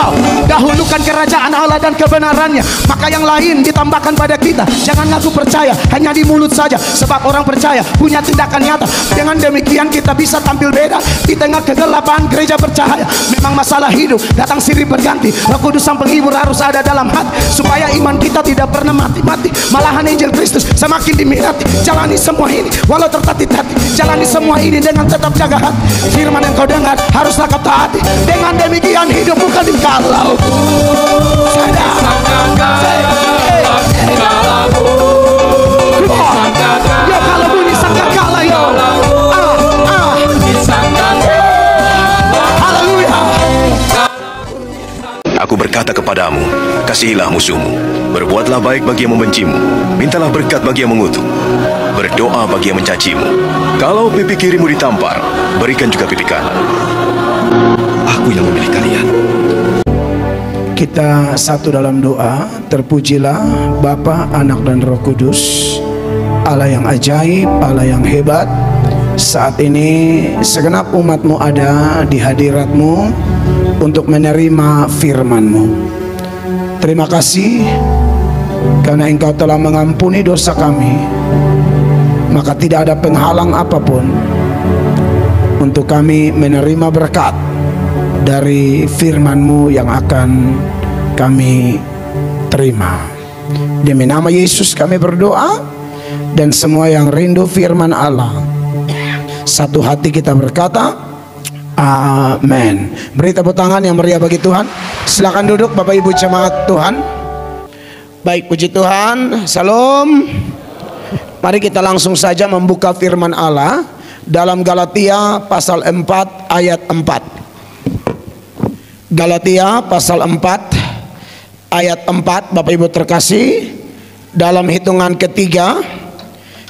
engkau dahulukan kerajaan Allah dan kebenarannya, maka yang lain ditambahkan pada kita. Jangan ngaku percaya hanya di mulut saja, sebab orang percaya punya tindakan nyata. Dengan demikian kita bisa tampil beda di tengah kegelapan gereja bercahaya. Memang masalah hidup datang silih berganti, Roh Kudus sang penghibur harus ada dalam hati, supaya iman kita tidak pernah mati-mati. Malahan Injil Kristus semakin diminati. Jalani semua ini walau tertatih-tatih, jalani semua ini dengan tetap jaga hati. Firman yang kau dengar haruslah kau taati. Dengan demikian hidup bukan dikalau. Yo kalau bunyi sangkakala yo. Haleluya. Aku berkata kepadamu, kasihilah musuhmu, berbuatlah baik bagi yang membencimu, mintalah berkat bagi yang mengutuk, berdoa bagi yang mencacimu. Kalau pipi kirimu ditampar, berikan juga pipi kanan. Aku yang memilih kalian. Kita satu dalam doa. Terpujilah Bapa, Anak dan Roh Kudus, Allah yang ajaib, Allah yang hebat. Saat ini segenap umat-Mu ada di hadirat-Mu untuk menerima firman-Mu. Terima kasih karena Engkau telah mengampuni dosa kami, maka tidak ada penghalang apapun untuk kami menerima berkat dari firman-Mu yang akan kami terima. Demi nama Yesus kami berdoa, dan semua yang rindu firman Allah satu hati kita berkata amin. Beri tepuk tangan yang meriah bagi Tuhan. Silakan duduk Bapak Ibu jemaat Tuhan. Baik, puji Tuhan. Salam. Mari kita langsung saja membuka firman Allah dalam Galatia pasal 4 ayat 4. Galatia pasal 4 ayat 4. Bapak Ibu terkasih, dalam hitungan ketiga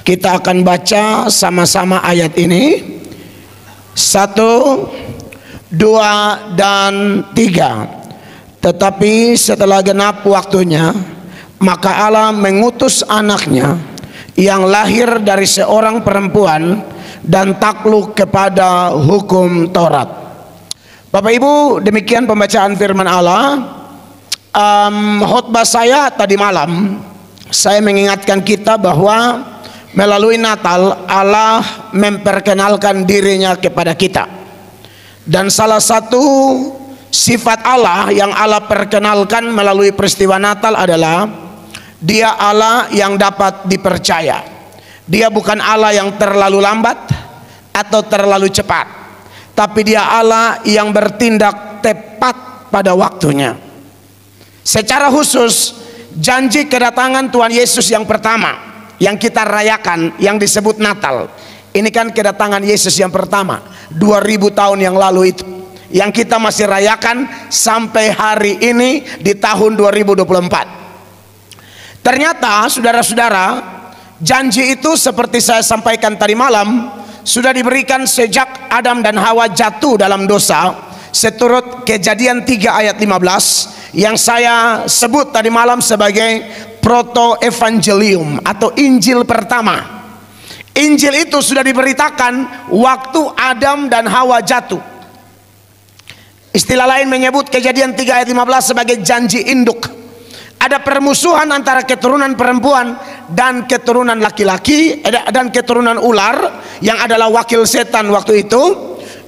kita akan baca sama-sama ayat ini. 1, 2, dan 3. Tetapi setelah genap waktunya, maka Allah mengutus anaknya yang lahir dari seorang perempuan dan takluk kepada hukum Taurat. Bapak Ibu, demikian pembacaan firman Allah. Khotbah saya tadi malam, saya mengingatkan kita bahwa melalui Natal Allah memperkenalkan dirinya kepada kita. Dan salah satu sifat Allah yang Allah perkenalkan melalui peristiwa Natal adalah Dia Allah yang dapat dipercaya. Dia bukan Allah yang terlalu lambat atau terlalu cepat, tapi Dia Allah yang bertindak tepat pada waktunya. Secara khusus, janji kedatangan Tuhan Yesus yang pertama yang kita rayakan, yang disebut Natal, ini kan kedatangan Yesus yang pertama 2000 tahun yang lalu itu, yang kita masih rayakan sampai hari ini di tahun 2024. Ternyata saudara-saudara, janji itu seperti saya sampaikan tadi malam sudah diberikan sejak Adam dan Hawa jatuh dalam dosa, seturut Kejadian 3 ayat 15 yang saya sebut tadi malam sebagai proto evangelium atau Injil pertama. Injil itu sudah diberitakan waktu Adam dan Hawa jatuh. Istilah lain menyebut Kejadian 3 ayat 15 sebagai janji induk. Ada permusuhan antara keturunan perempuan dan keturunan laki-laki, dan keturunan ular yang adalah wakil setan waktu itu.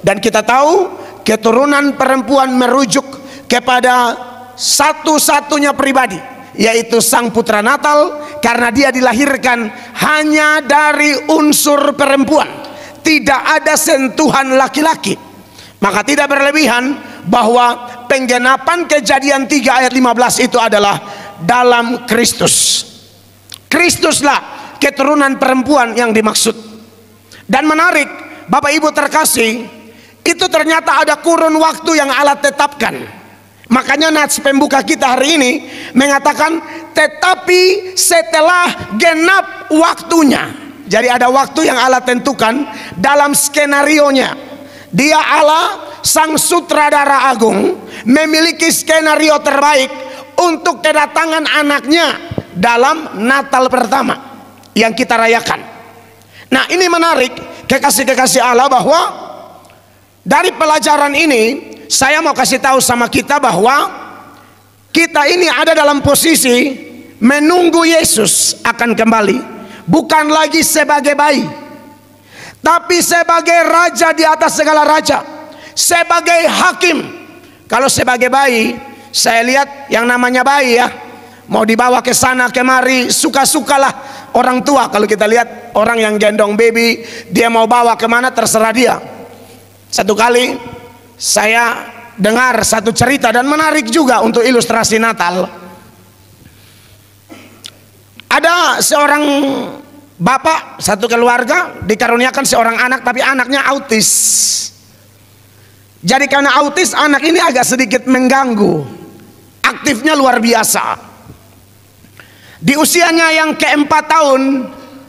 Dan kita tahu keturunan perempuan merujuk kepada satu-satunya pribadi, yaitu Sang Putra Natal, karena Dia dilahirkan hanya dari unsur perempuan, tidak ada sentuhan laki-laki. Maka tidak berlebihan bahwa penggenapan Kejadian 3 ayat 15 itu adalah dalam Kristus. Kristuslah keturunan perempuan yang dimaksud. Dan menarik Bapak Ibu terkasih, itu ternyata ada kurun waktu yang Allah tetapkan. Makanya nats pembuka kita hari ini mengatakan tetapi setelah genap waktunya. Jadi ada waktu yang Allah tentukan dalam skenarionya. Dia Allah sang sutradara agung, memiliki skenario terbaik untuk kedatangan anaknya dalam Natal pertama yang kita rayakan. Nah, ini menarik kekasih-kekasih Allah, bahwa dari pelajaran ini saya mau kasih tahu sama kita bahwa kita ini ada dalam posisi menunggu Yesus akan kembali, bukan lagi sebagai bayi, tapi sebagai raja di atas segala raja, sebagai hakim. Kalau sebagai bayi, saya lihat yang namanya bayi ya, mau dibawa ke sana kemari, suka-sukalah orang tua. Kalau kita lihat orang yang gendong baby, dia mau bawa kemana terserah dia. Satu kali saya dengar satu cerita dan menarik juga untuk ilustrasi Natal. Ada seorang bapak, satu keluarga dikaruniakan seorang anak, tapi anaknya autis. Jadi karena autis, anak ini agak sedikit mengganggu, aktifnya luar biasa. Di usianya yang ke-4 tahun,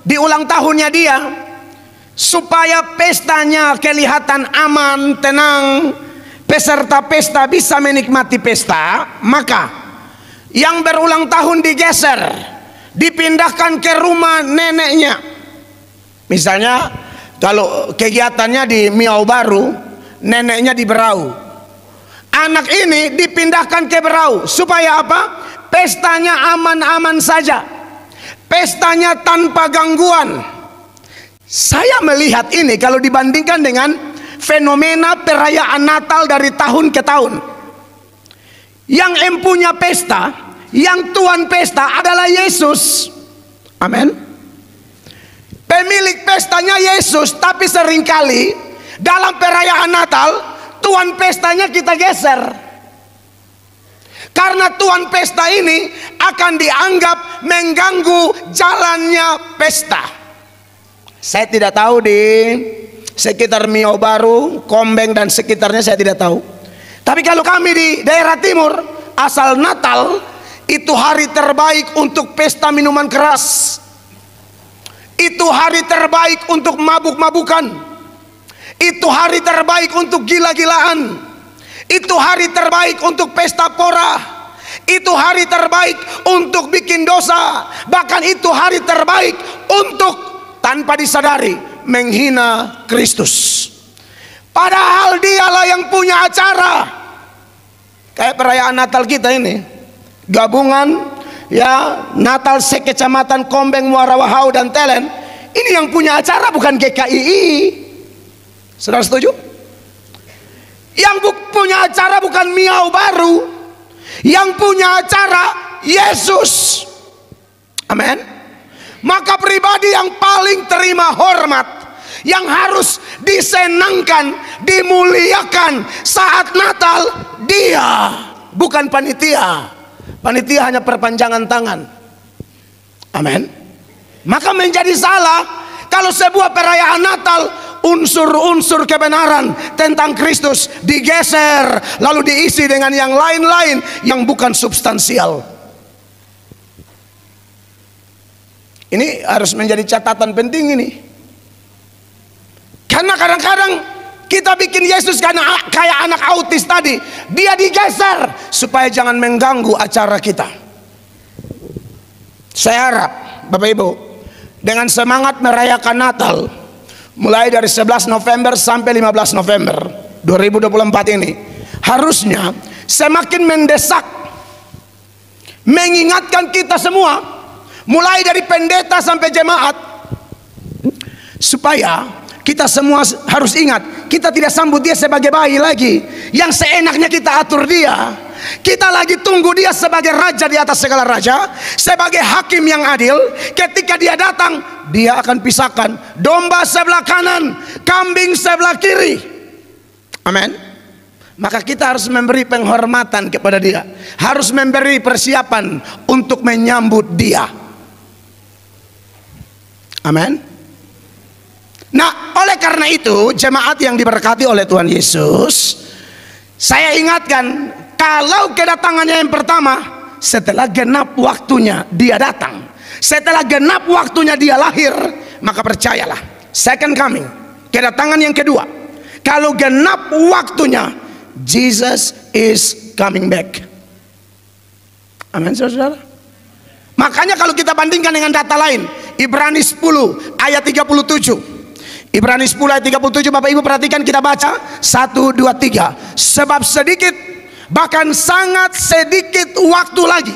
di ulang tahunnya dia, supaya pestanya kelihatan aman, tenang, peserta pesta bisa menikmati pesta, maka yang berulang tahun digeser, dipindahkan ke rumah neneknya. Misalnya kalau kegiatannya di Miau Baru, neneknya di Berau, anak ini dipindahkan ke Berau. Supaya apa? Pestanya aman-aman saja, pestanya tanpa gangguan. Saya melihat ini kalau dibandingkan dengan fenomena perayaan Natal dari tahun ke tahun. Yang empunya pesta, yang tuan pesta adalah Yesus. Amin. Pemilik pestanya Yesus, tapi seringkali dalam perayaan Natal tuan pestanya kita geser. Karena tuan pesta ini akan dianggap mengganggu jalannya pesta. Saya tidak tahu di sekitar Miau Baru, Kombeng dan sekitarnya, saya tidak tahu. Tapi kalau kami di daerah timur, asal Natal itu hari terbaik untuk pesta minuman keras. Itu hari terbaik untuk mabuk-mabukan. Itu hari terbaik untuk gila-gilaan. Itu hari terbaik untuk pesta pora. Itu hari terbaik untuk bikin dosa. Bahkan itu hari terbaik untuk tanpa disadari menghina Kristus. Padahal dialah yang punya acara. Kayak perayaan Natal kita ini, gabungan ya Natal sekecamatan Kombeng, Muara Wahau dan Telen. Ini yang punya acara bukan GKII. Saudara setuju? Yang punya acara bukan Miau Baru. Yang punya acara Yesus. Amin. Maka pribadi yang paling terima hormat, yang harus disenangkan, dimuliakan saat Natal, dia, bukan panitia. Panitia hanya perpanjangan tangan. Amin. Maka menjadi salah kalau sebuah perayaan Natal unsur-unsur kebenaran tentang Kristus digeser, lalu diisi dengan yang lain-lain yang bukan substansial. Ini harus menjadi catatan penting ini. Karena kadang-kadang kita bikin Yesus karena kayak anak autis tadi, dia digeser supaya jangan mengganggu acara kita. Saya harap Bapak Ibu dengan semangat merayakan Natal mulai dari 11 November sampai 15 November 2024 ini, harusnya semakin mendesak mengingatkan kita semua, mulai dari pendeta sampai jemaat, supaya kita semua harus ingat, kita tidak sambut dia sebagai bayi lagi yang seenaknya kita atur dia. Kita lagi tunggu dia sebagai raja di atas segala raja, sebagai hakim yang adil. Ketika dia datang, dia akan pisahkan domba sebelah kanan, kambing sebelah kiri. Amin. Maka kita harus memberi penghormatan kepada dia, harus memberi persiapan untuk menyambut dia. Amin. Nah, oleh karena itu, jemaat yang diberkati oleh Tuhan Yesus, saya ingatkan, kalau kedatangannya yang pertama, setelah genap waktunya dia datang, setelah genap waktunya dia lahir, maka percayalah, second coming, kedatangan yang kedua, kalau genap waktunya, Jesus is coming back. Amin, saudara. Makanya kalau kita bandingkan dengan data lain, Ibrani 10 ayat 37, Ibrani 10 ayat 37, Bapak Ibu perhatikan, kita baca 1, 2, 3. Sebab sedikit, bahkan sangat sedikit waktu lagi,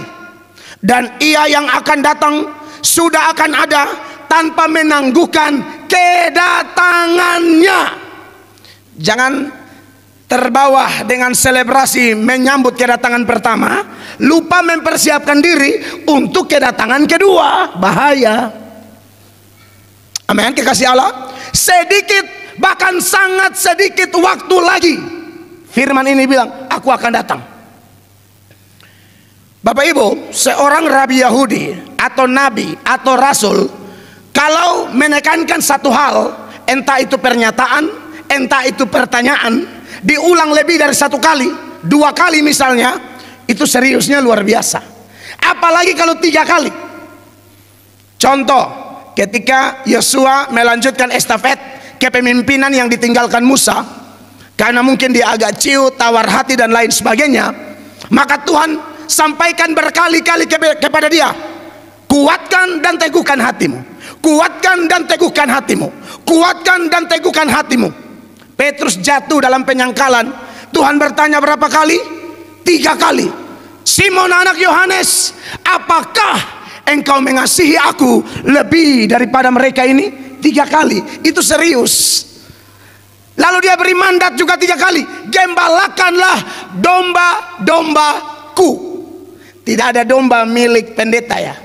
dan Ia yang akan datang sudah akan ada tanpa menangguhkan kedatangannya. Jangan terbawa dengan selebrasi menyambut kedatangan pertama, lupa mempersiapkan diri untuk kedatangan kedua. Bahaya. Amin, kekasih Allah. Sedikit, bahkan sangat sedikit waktu lagi, firman ini bilang, aku akan datang. Bapak Ibu, seorang rabi Yahudi atau nabi atau rasul, kalau menekankan satu hal, entah itu pernyataan, entah itu pertanyaan, diulang lebih dari satu kali, 2 kali misalnya, itu seriusnya luar biasa. Apalagi kalau 3 kali. Contoh, ketika Yosua melanjutkan estafet kepemimpinan yang ditinggalkan Musa, karena mungkin dia agak ciut, tawar hati dan lain sebagainya, maka Tuhan sampaikan berkali-kali kepada dia, kuatkan dan teguhkan hatimu, kuatkan dan teguhkan hatimu, kuatkan dan teguhkan hatimu. Petrus jatuh dalam penyangkalan. Tuhan bertanya berapa kali? 3 kali. Simon anak Yohanes, apakah engkau mengasihi aku lebih daripada mereka ini? 3 kali. Itu serius. Lalu dia beri mandat juga 3 kali, gembalakanlah domba-dombaku. Tidak ada domba milik pendeta ya,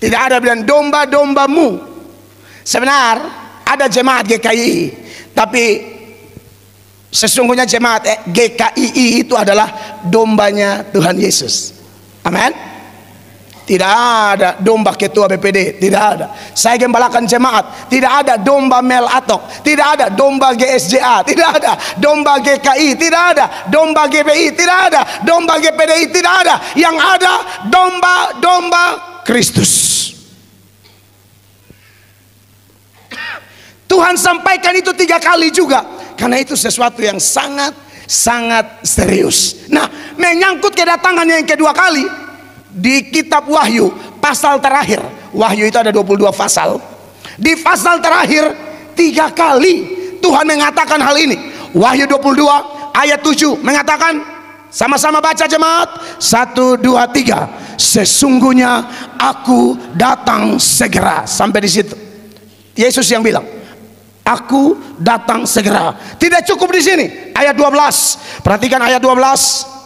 tidak ada bilang domba-dombamu. Sebenar ada jemaat GKI, tapi sesungguhnya jemaat GKI itu adalah dombanya Tuhan Yesus. Amin. Tidak ada domba ketua BPD, tidak ada. Saya gembalakan jemaat, tidak ada domba Mel Atok, tidak ada domba GSJA, tidak ada domba GKI, tidak ada domba GBI, tidak ada domba GPDI, tidak ada. Yang ada domba-domba Kristus. Tuhan sampaikan itu 3 kali juga, karena itu sesuatu yang sangat serius. Nah, menyangkut kedatangan yang kedua kali, di kitab Wahyu pasal terakhir, Wahyu itu ada 22 pasal. Di pasal terakhir 3 kali Tuhan mengatakan hal ini. Wahyu 22 ayat 7 mengatakan, sama-sama baca jemaat, 1, 2, 3. Sesungguhnya aku datang segera. Sampai di situ Yesus yang bilang, aku datang segera. Tidak cukup di sini. Ayat 12. Perhatikan ayat 12.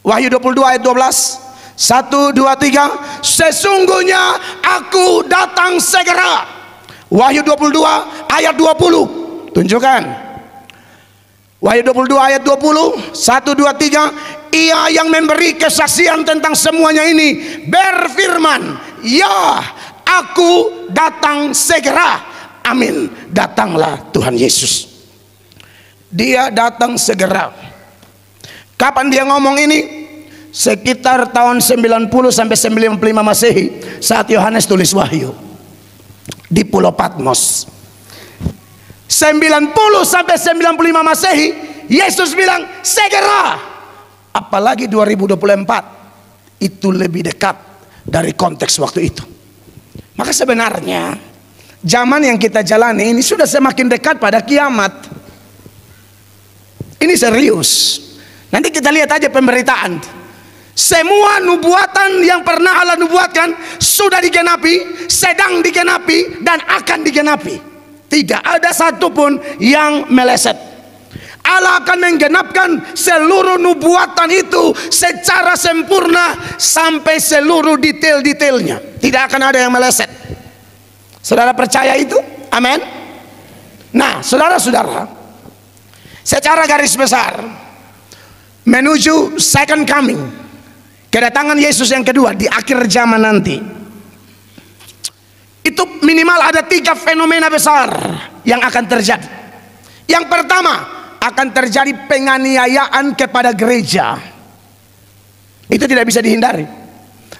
Wahyu 22 ayat 12. 1, 2, 3. Sesungguhnya aku datang segera. Wahyu 22 ayat 20. Tunjukkan. Wahyu 22 ayat 20. 1, 2, 3. Ia yang memberi kesaksian tentang semuanya ini berfirman, ya, aku datang segera. Amin. Datanglah Tuhan Yesus. Dia datang segera. Kapan dia ngomong ini? Sekitar tahun 90 sampai 95 Masehi, saat Yohanes tulis Wahyu di Pulau Patmos. 90 sampai 95 Masehi, Yesus bilang segera. Apalagi 2024, itu lebih dekat dari konteks waktu itu. Maka sebenarnya zaman yang kita jalani ini sudah semakin dekat pada kiamat. Ini serius. Nanti kita lihat aja pemberitaan. Semua nubuatan yang pernah Allah nubuatkan sudah digenapi, sedang digenapi, dan akan digenapi. Tidak ada satupun yang meleset. Allah akan menggenapkan seluruh nubuatan itu secara sempurna sampai seluruh detail-detailnya. Tidak akan ada yang meleset. Saudara percaya itu? Amin. Nah, saudara-saudara, secara garis besar menuju second coming, kedatangan Yesus yang kedua di akhir zaman nanti, itu minimal ada 3 fenomena besar yang akan terjadi. Yang pertama, akan terjadi penganiayaan kepada gereja. Itu tidak bisa dihindari.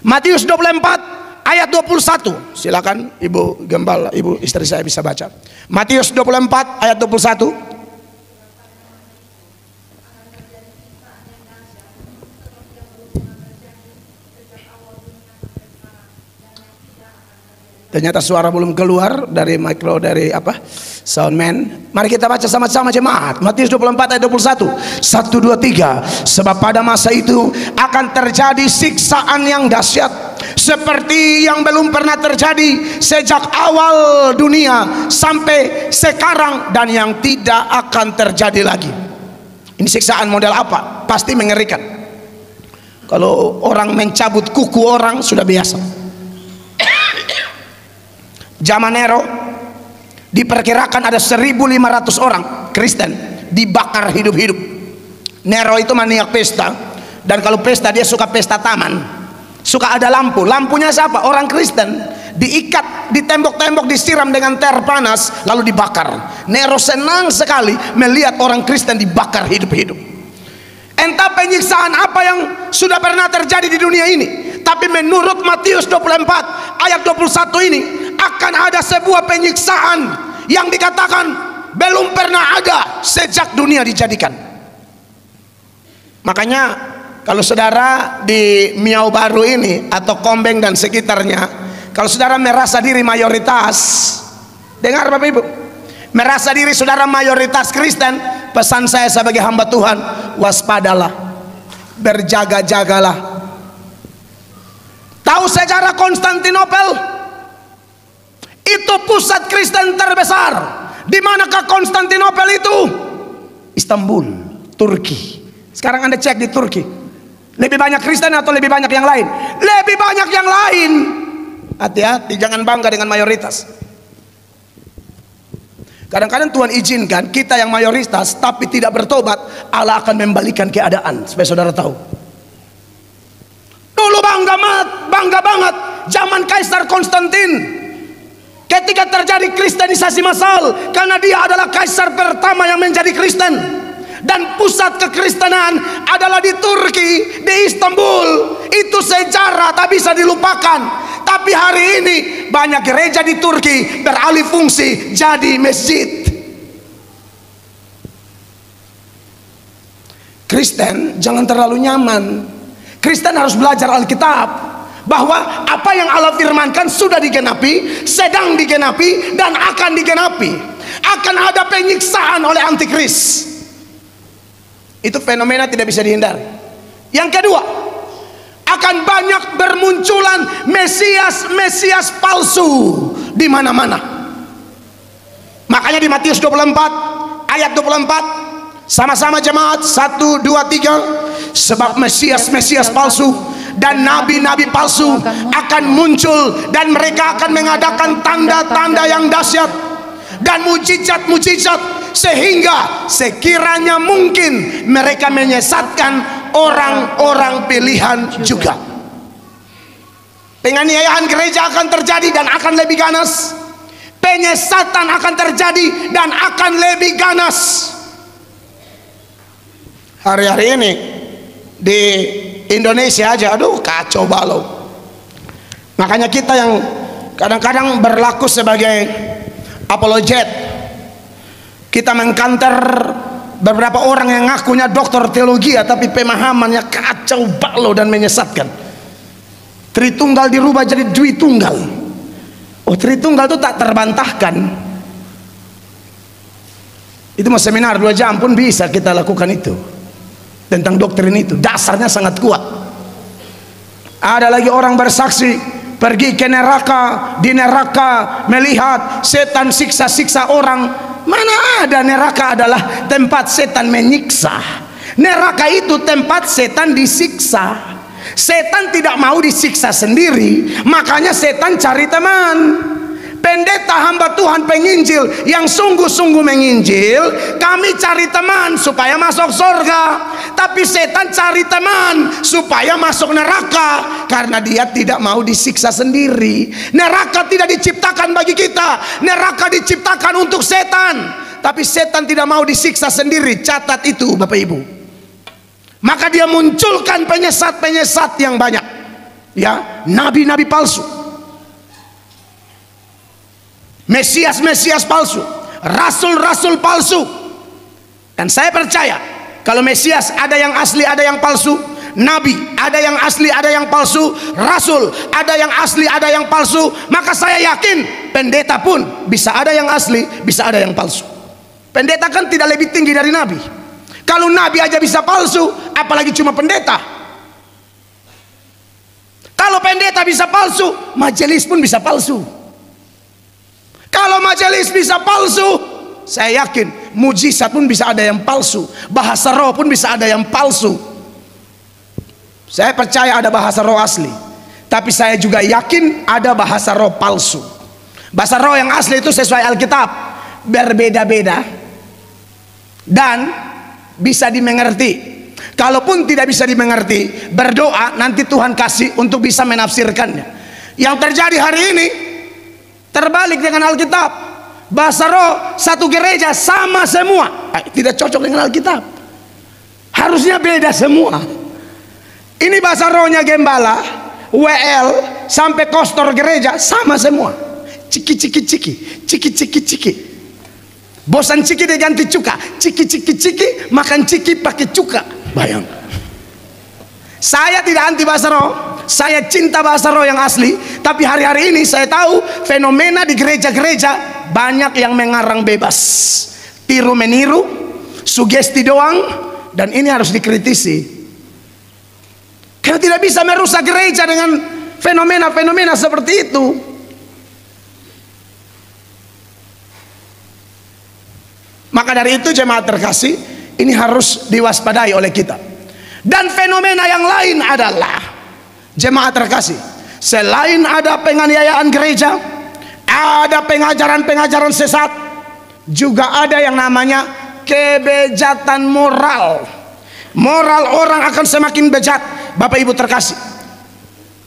Matius 24 ayat 21. Silakan Ibu Gembala, Ibu istri saya bisa baca. Matius 24 ayat 21. Ternyata suara belum keluar dari dari soundman. Mari kita baca sama-sama jemaat. Matius 24 ayat 21. 1, 2, 3. Sebab pada masa itu akan terjadi siksaan yang dahsyat seperti yang belum pernah terjadi sejak awal dunia sampai sekarang, dan yang tidak akan terjadi lagi. Ini siksaan model apa? Pasti mengerikan. Kalau orang mencabut kuku orang sudah biasa. Zaman Nero diperkirakan ada 1.500 orang Kristen dibakar hidup-hidup. Nero itu maniak pesta, dan kalau pesta dia suka pesta taman, suka ada lampu. Lampunya siapa? Orang Kristen. Diikat di tembok-tembok, disiram dengan teh panas, lalu dibakar. Nero senang sekali melihat orang Kristen dibakar hidup-hidup. Entah penyiksaan apa yang sudah pernah terjadi di dunia ini, tapi menurut Matius 24 ayat 21 ini akan ada sebuah penyiksaan yang dikatakan belum pernah ada sejak dunia dijadikan. Makanya kalau saudara di Miau Baru ini atau Kombeng dan sekitarnya, kalau saudara merasa diri mayoritas, dengar Bapak Ibu, merasa diri saudara mayoritas Kristen, pesan saya sebagai hamba Tuhan, waspadalah, berjaga-jagalah. Tahu sejarah Konstantinopel? Itu pusat Kristen terbesar. Di manakah Konstantinopel itu? Istanbul, Turki. Sekarang Anda cek di Turki, lebih banyak Kristen atau lebih banyak yang lain? Lebih banyak yang lain. Hati-hati, jangan bangga dengan mayoritas. Kadang-kadang Tuhan izinkan kita yang mayoritas tapi tidak bertobat, Allah akan membalikan keadaan. Supaya saudara tahu. Dulu bangga banget zaman Kaisar Konstantin, ketika terjadi kristenisasi massal, karena dia adalah kaisar pertama yang menjadi Kristen, dan pusat kekristenan adalah di Turki, di Istanbul. Itu sejarah tak bisa dilupakan. Tapi hari ini banyak gereja di Turki beralih fungsi jadi masjid. Kristen jangan terlalu nyaman. Kristen harus belajar Alkitab, bahwa apa yang Allah firmankan sudah digenapi, sedang digenapi, dan akan digenapi. Akan ada penyiksaan oleh antikris. Itu fenomena tidak bisa dihindari. Yang kedua, akan banyak bermunculan Mesias palsu di mana-mana. Makanya di Matius 24 ayat 24, sama-sama jemaat, 1, 2, 3. Sebab Mesias palsu dan nabi-nabi palsu akan muncul, dan mereka akan mengadakan tanda-tanda yang dahsyat dan mujizat-mujizat, sehingga sekiranya mungkin mereka menyesatkan orang-orang pilihan juga. Penganiayaan gereja akan terjadi dan akan lebih ganas. Penyesatan akan terjadi dan akan lebih ganas. Hari-hari ini di Indonesia aja, aduh kacau balau. Makanya kita yang kadang-kadang berlaku sebagai apologet, kita mengkanter beberapa orang yang ngakunya doktor teologi, tapi pemahamannya kacau balau dan menyesatkan. Tritunggal dirubah jadi Dwitunggal. Oh, Tritunggal itu tak terbantahkan. Itu mau seminar 2 jam pun bisa kita lakukan itu. Tentang doktrin itu, dasarnya sangat kuat. Ada lagi orang bersaksi pergi ke neraka, di neraka melihat setan siksa-siksa orang. Mana ada neraka adalah tempat setan menyiksa. Neraka itu tempat setan disiksa. Setan tidak mau disiksa sendiri, makanya setan cari teman. Pendeta hamba Tuhan penginjil yang sungguh-sungguh menginjil, kami cari teman supaya masuk surga. Tapi setan cari teman supaya masuk neraka, karena dia tidak mau disiksa sendiri. Neraka tidak diciptakan bagi kita, neraka diciptakan untuk setan. Tapi setan tidak mau disiksa sendiri. Catat itu Bapak Ibu. Maka dia munculkan penyesat-penyesat yang banyak, ya, nabi-nabi palsu, Mesias palsu, rasul-rasul palsu. Dan saya percaya kalau Mesias ada yang asli, ada yang palsu, nabi, ada yang asli, ada yang palsu, rasul, ada yang asli, ada yang palsu. Maka saya yakin pendeta pun bisa ada yang asli, bisa ada yang palsu. Pendeta kan tidak lebih tinggi dari nabi. Kalau nabi aja bisa palsu, apalagi cuma pendeta. Kalau pendeta bisa palsu, majelis pun bisa palsu. Kalau majelis bisa palsu, saya yakin mujizat pun bisa ada yang palsu, bahasa roh pun bisa ada yang palsu. Saya percaya ada bahasa roh asli, tapi saya juga yakin ada bahasa roh palsu. Bahasa roh yang asli itu sesuai Alkitab, berbeda-beda dan bisa dimengerti. Kalaupun tidak bisa dimengerti, berdoa, nanti Tuhan kasih untuk bisa menafsirkannya. Yang terjadi hari ini terbalik dengan Alkitab. Bahasa roh satu gereja sama semua, tidak cocok dengan Alkitab. Harusnya beda semua. Ini bahasa rohnya gembala, WL sampai kostor gereja sama semua. Ciki ciki ciki, ciki ciki ciki. Bosan ciki diganti cuka, ciki ciki ciki, makan ciki pakai cuka. Bayang. Saya tidak anti bahasa roh, saya cinta bahasa roh yang asli. Tapi hari-hari ini saya tahu fenomena di gereja-gereja banyak yang mengarang bebas, tiru meniru, sugesti doang, dan ini harus dikritisi. Karena tidak bisa merusak gereja dengan fenomena-fenomena seperti itu. Maka dari itu jemaat terkasih, ini harus diwaspadai oleh kita. Dan fenomena yang lain adalah, jemaat terkasih, selain ada penganiayaan gereja, ada pengajaran-pengajaran sesat, juga ada yang namanya kebejatan moral. Moral orang akan semakin bejat, Bapak Ibu terkasih.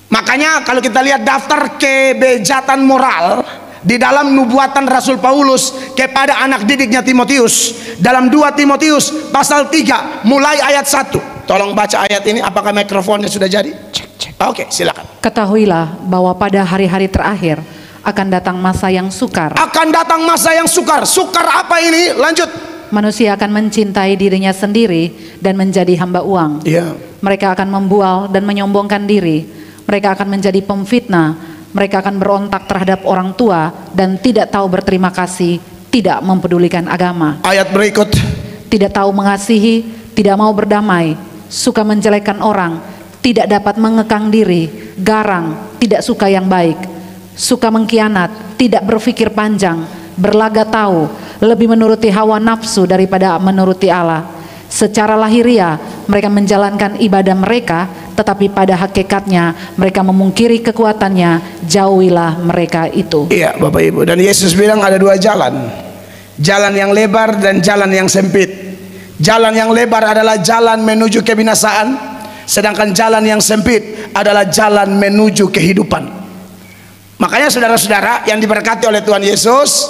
Makanya kalau kita lihat daftar kebejatan moral di dalam nubuatan Rasul Paulus kepada anak didiknya Timotius, dalam 2 Timotius pasal 3 mulai ayat 1. Tolong baca ayat ini. Apakah mikrofonnya sudah jadi? Cek. Oke, silakan. Ketahuilah bahwa pada hari-hari terakhir akan datang masa yang sukar. Akan datang masa yang sukar. Sukar apa ini? Lanjut. Manusia akan mencintai dirinya sendiri dan menjadi hamba uang. Mereka akan membual dan menyombongkan diri. Mereka akan menjadi pemfitnah. Mereka akan berontak terhadap orang tua dan tidak tahu berterima kasih, tidak mempedulikan agama. Ayat berikut. Tidak tahu mengasihi, tidak mau berdamai, suka menjelekkan orang, tidak dapat mengekang diri, garang, tidak suka yang baik, suka mengkhianat, tidak berpikir panjang, berlaga tahu, lebih menuruti hawa nafsu daripada menuruti Allah. Secara lahiriah mereka menjalankan ibadah mereka, tetapi pada hakikatnya mereka memungkiri kekuatannya. Jauhilah mereka itu. Iya Bapak Ibu, dan Yesus bilang ada 2 jalan, jalan yang lebar dan jalan yang sempit. Jalan yang lebar adalah jalan menuju kebinasaan, sedangkan jalan yang sempit adalah jalan menuju kehidupan. Makanya saudara-saudara yang diberkati oleh Tuhan Yesus,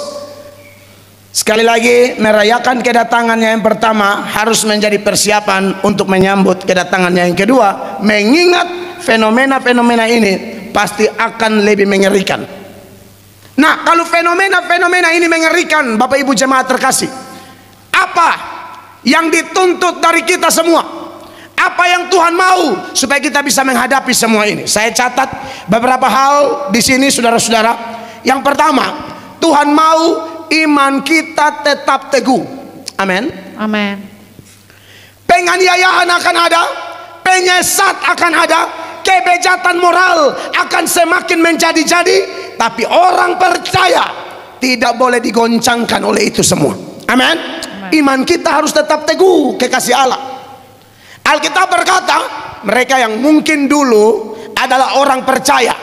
sekali lagi merayakan kedatangannya yang pertama harus menjadi persiapan untuk menyambut kedatangannya yang kedua. Mengingat fenomena-fenomena ini pasti akan lebih mengerikan. Nah, kalau fenomena-fenomena ini mengerikan, Bapak Ibu jemaat terkasih, apa yang dituntut dari kita semua? Apa yang Tuhan mau supaya kita bisa menghadapi semua ini? Saya catat beberapa hal di sini saudara-saudara. Yang pertama, Tuhan mau iman kita tetap teguh. Amin. Amin. Penganiayaan akan ada, penyesat akan ada, kebejatan moral akan semakin menjadi-jadi, tapi orang percaya tidak boleh digoncangkan oleh itu semua. Amin. Iman kita harus tetap teguh kekasih Allah. Alkitab berkata, mereka yang mungkin dulu adalah orang percaya,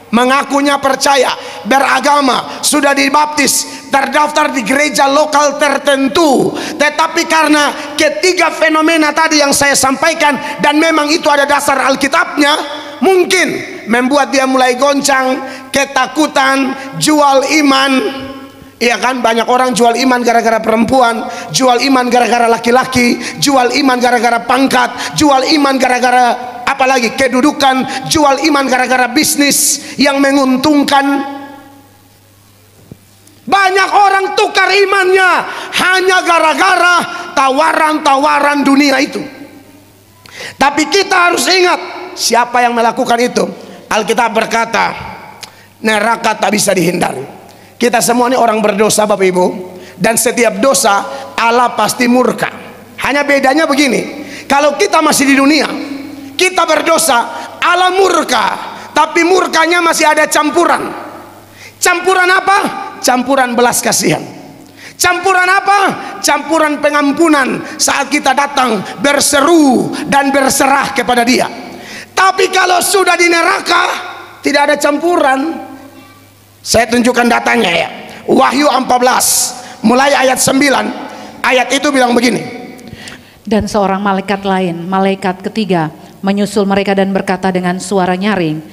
mengakunya percaya, beragama, sudah dibaptis, terdaftar di gereja lokal tertentu, tetapi karena ketiga fenomena tadi yang saya sampaikan, dan memang itu ada dasar Alkitabnya, mungkin membuat dia mulai goncang, ketakutan, jual iman. Iya kan, banyak orang jual iman gara-gara perempuan, jual iman gara-gara laki-laki, jual iman gara-gara pangkat, jual iman gara-gara apalagi kedudukan, jual iman gara-gara bisnis yang menguntungkan. Banyak orang tukar imannya hanya gara-gara tawaran-tawaran dunia itu. Tapi kita harus ingat siapa yang melakukan itu. Alkitab berkata, neraka tak bisa dihindari. Kita semua ini orang berdosa Bapak Ibu, dan setiap dosa Allah pasti murka. Hanya bedanya begini, kalau kita masih di dunia, kita berdosa, Allah murka, tapi murkanya masih ada campuran. Campuran apa? Campuran belas kasihan. Campuran apa? Campuran pengampunan saat kita datang berseru dan berserah kepada Dia. Tapi kalau sudah di neraka, tidak ada campuran. Saya tunjukkan datanya ya. Wahyu 14 mulai ayat 9. Ayat itu bilang begini. Dan seorang malaikat lain, malaikat ketiga, menyusul mereka dan berkata dengan suara nyaring,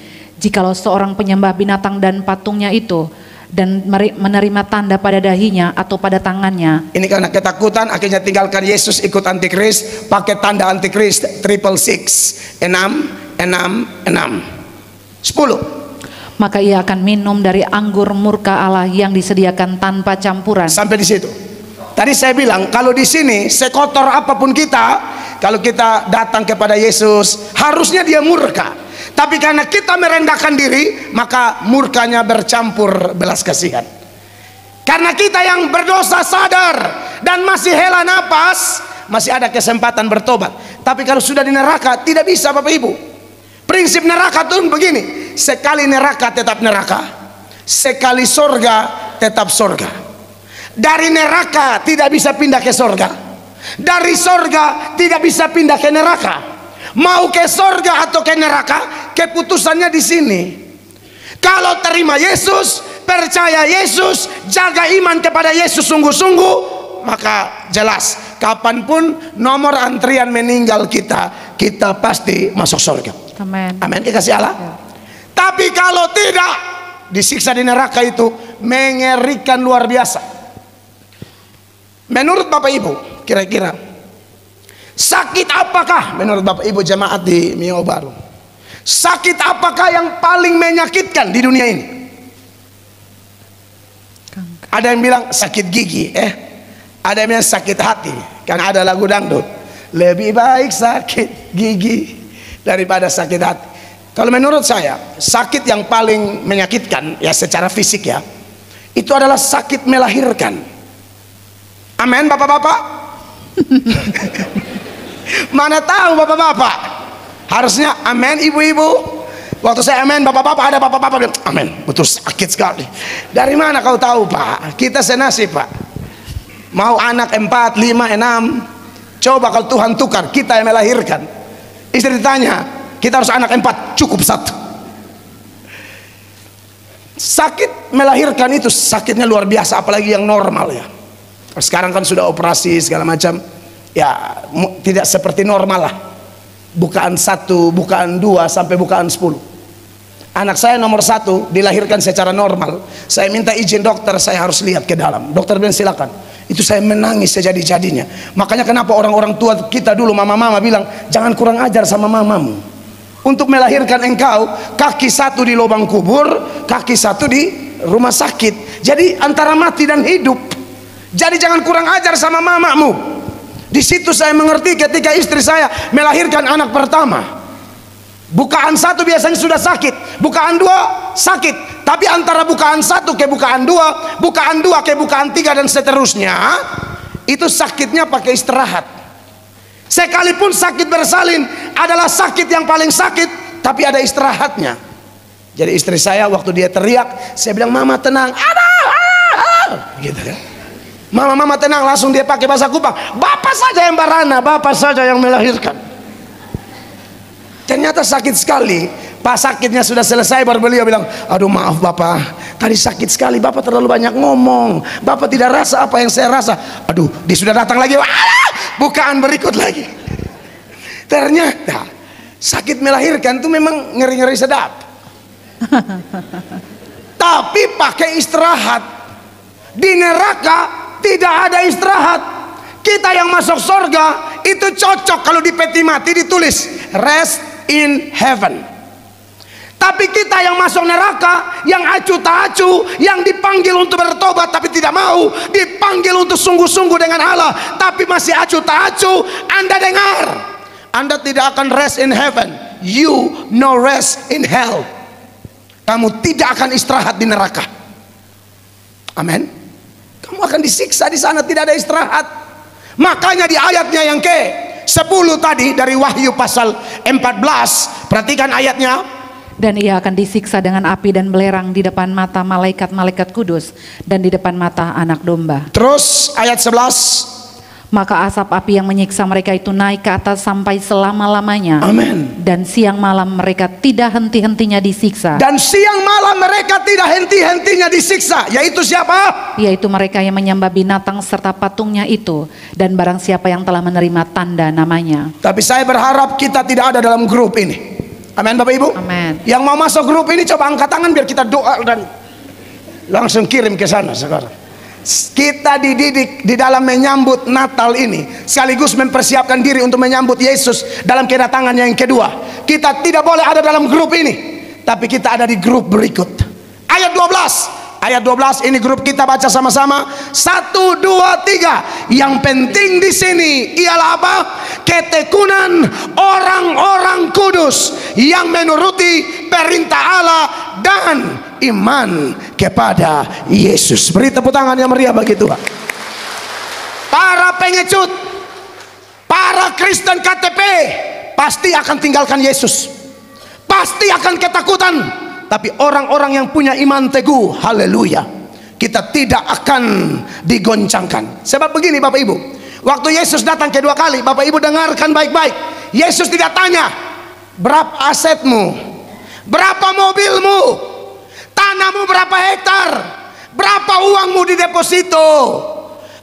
jikalau seorang penyembah binatang dan patungnya itu dan menerima tanda pada dahinya atau pada tangannya. Ini karena ketakutan akhirnya tinggalkan Yesus, ikut antikris, pakai tanda antikris 666 10. Maka ia akan minum dari anggur murka Allah yang disediakan tanpa campuran. Sampai di situ. Tadi saya bilang kalau di sini sekotor apapun kita, kalau kita datang kepada Yesus, harusnya Dia murka. Tapi karena kita merendahkan diri, maka murkanya bercampur belas kasihan. Karena kita yang berdosa sadar dan masih hela napas, masih ada kesempatan bertobat. Tapi kalau sudah di neraka, tidak bisa Bapak Ibu. Prinsip neraka itu begini, sekali neraka tetap neraka, sekali sorga tetap sorga. Dari neraka tidak bisa pindah ke sorga, dari sorga tidak bisa pindah ke neraka. Mau ke sorga atau ke neraka, keputusannya di sini. Kalau terima Yesus, percaya Yesus, jaga iman kepada Yesus sungguh-sungguh, maka jelas kapanpun nomor antrian meninggal kita, kita pasti masuk sorga. Amin. Amin, dikasih Allah ya. Tapi kalau tidak, disiksa di neraka itu mengerikan luar biasa. Menurut Bapak Ibu, kira-kira sakit apakah menurut Bapak Ibu jemaat di Mio Baru? Sakit apakah yang paling menyakitkan di dunia ini? Ada yang bilang sakit gigi, ada yang bilang sakit hati. Kan ada lagu dangdut, lebih baik sakit gigi daripada sakit hati. Kalau menurut saya, sakit yang paling menyakitkan ya secara fisik ya, itu adalah sakit melahirkan. Amin Bapak-bapak. Mana tahu Bapak-bapak. Harusnya amin ibu-ibu. Waktu saya amin Bapak-bapak, ada Bapak-bapak bilang amin, betul sakit sekali. Dari mana kau tahu Pak? Kita senasib Pak. Mau anak 4, 5, 6. Coba kalau Tuhan tukar, kita yang melahirkan. Istri ditanya, kita harus anak 4, cukup 1. Sakit melahirkan itu sakitnya luar biasa, apalagi yang normal ya. Sekarang kan sudah operasi segala macam, ya tidak seperti normal lah. Bukaan 1, bukaan 2 sampai bukaan 10. Anak saya nomor 1 dilahirkan secara normal. Saya minta izin dokter, saya harus lihat ke dalam. Dokter bilang silakan. Itu saya menangis sejadi-jadinya. Makanya kenapa orang-orang tua kita dulu, mama-mama bilang jangan kurang ajar sama mamamu. Untuk melahirkan engkau, kaki 1 di lubang kubur, kaki 1 di rumah sakit. Jadi antara mati dan hidup. Jadi jangan kurang ajar sama mamamu. Di situ saya mengerti ketika istri saya melahirkan anak pertama. Bukaan 1 biasanya sudah sakit, bukaan 2 sakit. Tapi antara bukaan 1 ke bukaan 2, bukaan 2 ke bukaan 3 dan seterusnya, itu sakitnya pakai istirahat. Sekalipun sakit bersalin adalah sakit yang paling sakit, tapi ada istirahatnya. Jadi istri saya waktu dia teriak, saya bilang mama tenang, gitu kan. Mama tenang, langsung dia pakai bahasa Kupang. Bapak saja yang barana, bapak saja yang melahirkan. Ternyata sakit sekali. Pas sakitnya sudah selesai baru beliau bilang, aduh maaf bapak, tadi sakit sekali, bapak terlalu banyak ngomong, bapak tidak rasa apa yang saya rasa. Aduh, dia sudah datang lagi, bukaan berikut lagi. Ternyata sakit melahirkan itu memang ngeri-ngeri sedap. Tapi pakai istirahat. Di neraka tidak ada istirahat. Kita yang masuk surga itu cocok kalau di peti mati ditulis rest in heaven. Tapi kita yang masuk neraka, yang acuh tak acuh, yang dipanggil untuk bertobat tapi tidak mau, dipanggil untuk sungguh-sungguh dengan Allah tapi masih acuh tak acuh. Anda dengar, Anda tidak akan rest in heaven, you no rest in hell. Kamu tidak akan istirahat di neraka. Amin. Kamu akan disiksa di sana, tidak ada istirahat. Makanya di ayatnya yang ke-10 tadi dari Wahyu pasal 14, perhatikan ayatnya. Dan ia akan disiksa dengan api dan belerang di depan mata malaikat-malaikat kudus dan di depan mata anak domba. Terus ayat 11. Maka asap api yang menyiksa mereka itu naik ke atas sampai selama-lamanya. Amin. Dan siang malam mereka tidak henti-hentinya disiksa. Dan siang malam mereka tidak henti-hentinya disiksa. Yaitu siapa? Yaitu mereka yang menyembah binatang serta patungnya itu, dan barang siapa yang telah menerima tanda namanya. Tapi saya berharap kita tidak ada dalam grup ini. Amin Bapak Ibu. Amin. Yang mau masuk grup ini coba angkat tangan biar kita doa dan langsung kirim ke sana sekarang. Kita dididik di dalam menyambut Natal ini, sekaligus mempersiapkan diri untuk menyambut Yesus dalam kedatangannya yang kedua. Kita tidak boleh ada dalam grup ini, tapi kita ada di grup berikut. Ayat 12. Ayat 12 ini grup kita baca sama-sama. 1, 2, 3. Yang penting di sini ialah apa? Ketekunan orang-orang kudus yang menuruti perintah Allah dan iman kepada Yesus. Beri tepuk tangan yang meriah bagi Tuhan. Para pengecut, para Kristen KTP pasti akan tinggalkan Yesus, pasti akan ketakutan. Tapi orang-orang yang punya iman teguh, haleluya, kita tidak akan digoncangkan. Sebab begini Bapak Ibu, waktu Yesus datang kedua kali, Bapak Ibu dengarkan baik-baik. Yesus tidak tanya berapa asetmu, berapa mobilmu, tanahmu berapa hektar, berapa uangmu di deposito,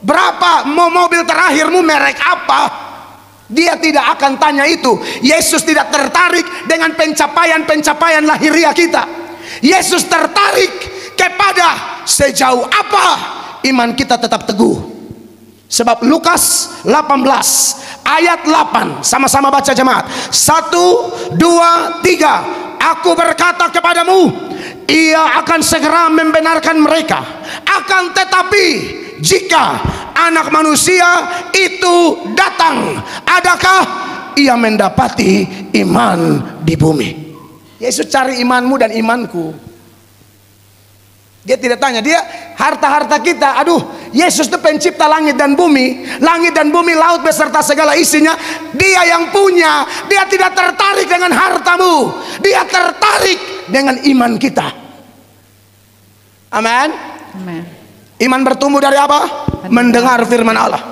berapa mobil terakhirmu merek apa. Dia tidak akan tanya itu. Yesus tidak tertarik dengan pencapaian-pencapaian lahiriah kita. Yesus tertarik kepada sejauh apa iman kita tetap teguh. Sebab Lukas 18 ayat 8, sama-sama baca jemaat. 1, 2, 3. Aku berkata kepadamu, ia akan segera membenarkan mereka. Akan tetapi jika anak manusia itu datang, adakah ia mendapati iman di bumi? Yesus cari imanmu dan imanku. Dia tidak tanya, dia harta-harta kita. Aduh, Yesus itu pencipta langit dan bumi, laut beserta segala isinya. Dia yang punya. Dia tidak tertarik dengan hartamu, dia tertarik dengan iman kita. Amin. Amin. Iman bertumbuh dari apa? Mendengar firman Allah.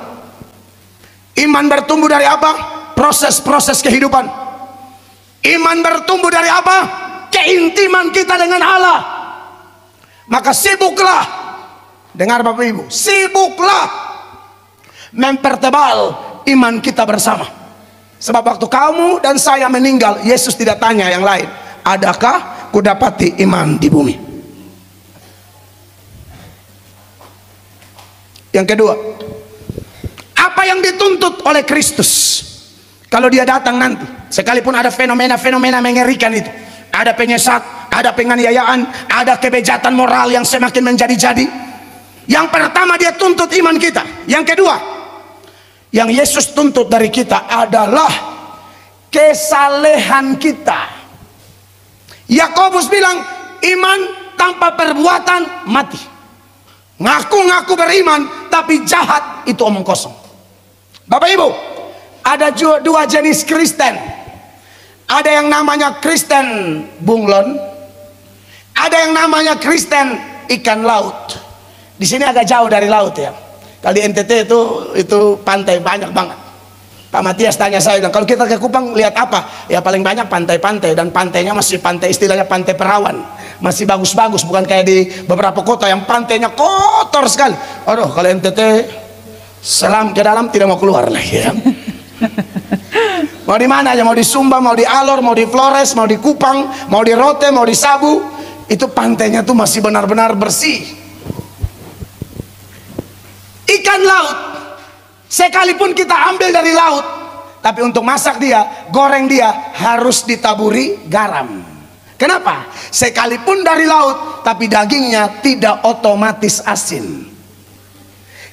Iman bertumbuh dari apa? Proses-proses kehidupan. Iman bertumbuh dari apa? Keintiman kita dengan Allah. Maka sibuklah, dengar Bapak Ibu, sibuklah mempertebal iman kita bersama. Sebab waktu kamu dan saya meninggal, Yesus tidak tanya yang lain, adakah kudapati iman di bumi? Yang kedua, apa yang dituntut oleh Kristus kalau dia datang nanti? Sekalipun ada fenomena-fenomena mengerikan itu, ada penyesat, ada penganiayaan, ada kebejatan moral yang semakin menjadi-jadi. Yang pertama dia tuntut iman kita. Yang kedua, yang Yesus tuntut dari kita adalah kesalehan kita. Yakobus bilang, iman tanpa perbuatan mati. Ngaku-ngaku beriman tapi jahat itu omong kosong. Bapak Ibu, ada dua jenis Kristen. Ada yang namanya Kristen bunglon, ada yang namanya Kristen ikan laut. Di sini agak jauh dari laut ya. Kalau di NTT itu pantai banyak banget. Pak Matias tanya saya, kalau kita ke Kupang lihat apa? Ya paling banyak pantai-pantai, dan pantainya masih pantai istilahnya pantai perawan, masih bagus-bagus, bukan kayak di beberapa kota yang pantainya kotor sekali. Aduh, kalau NTT selam ke dalam tidak mau keluar lagi ya. Mau di mana aja, mau di Sumba, mau di Alor, mau di Flores, mau di Kupang, mau di Rote, mau di Sabu, itu pantainya tuh masih benar-benar bersih. Ikan laut, sekalipun kita ambil dari laut, tapi untuk masak dia, goreng dia, harus ditaburi garam. Kenapa? Sekalipun dari laut, tapi dagingnya tidak otomatis asin.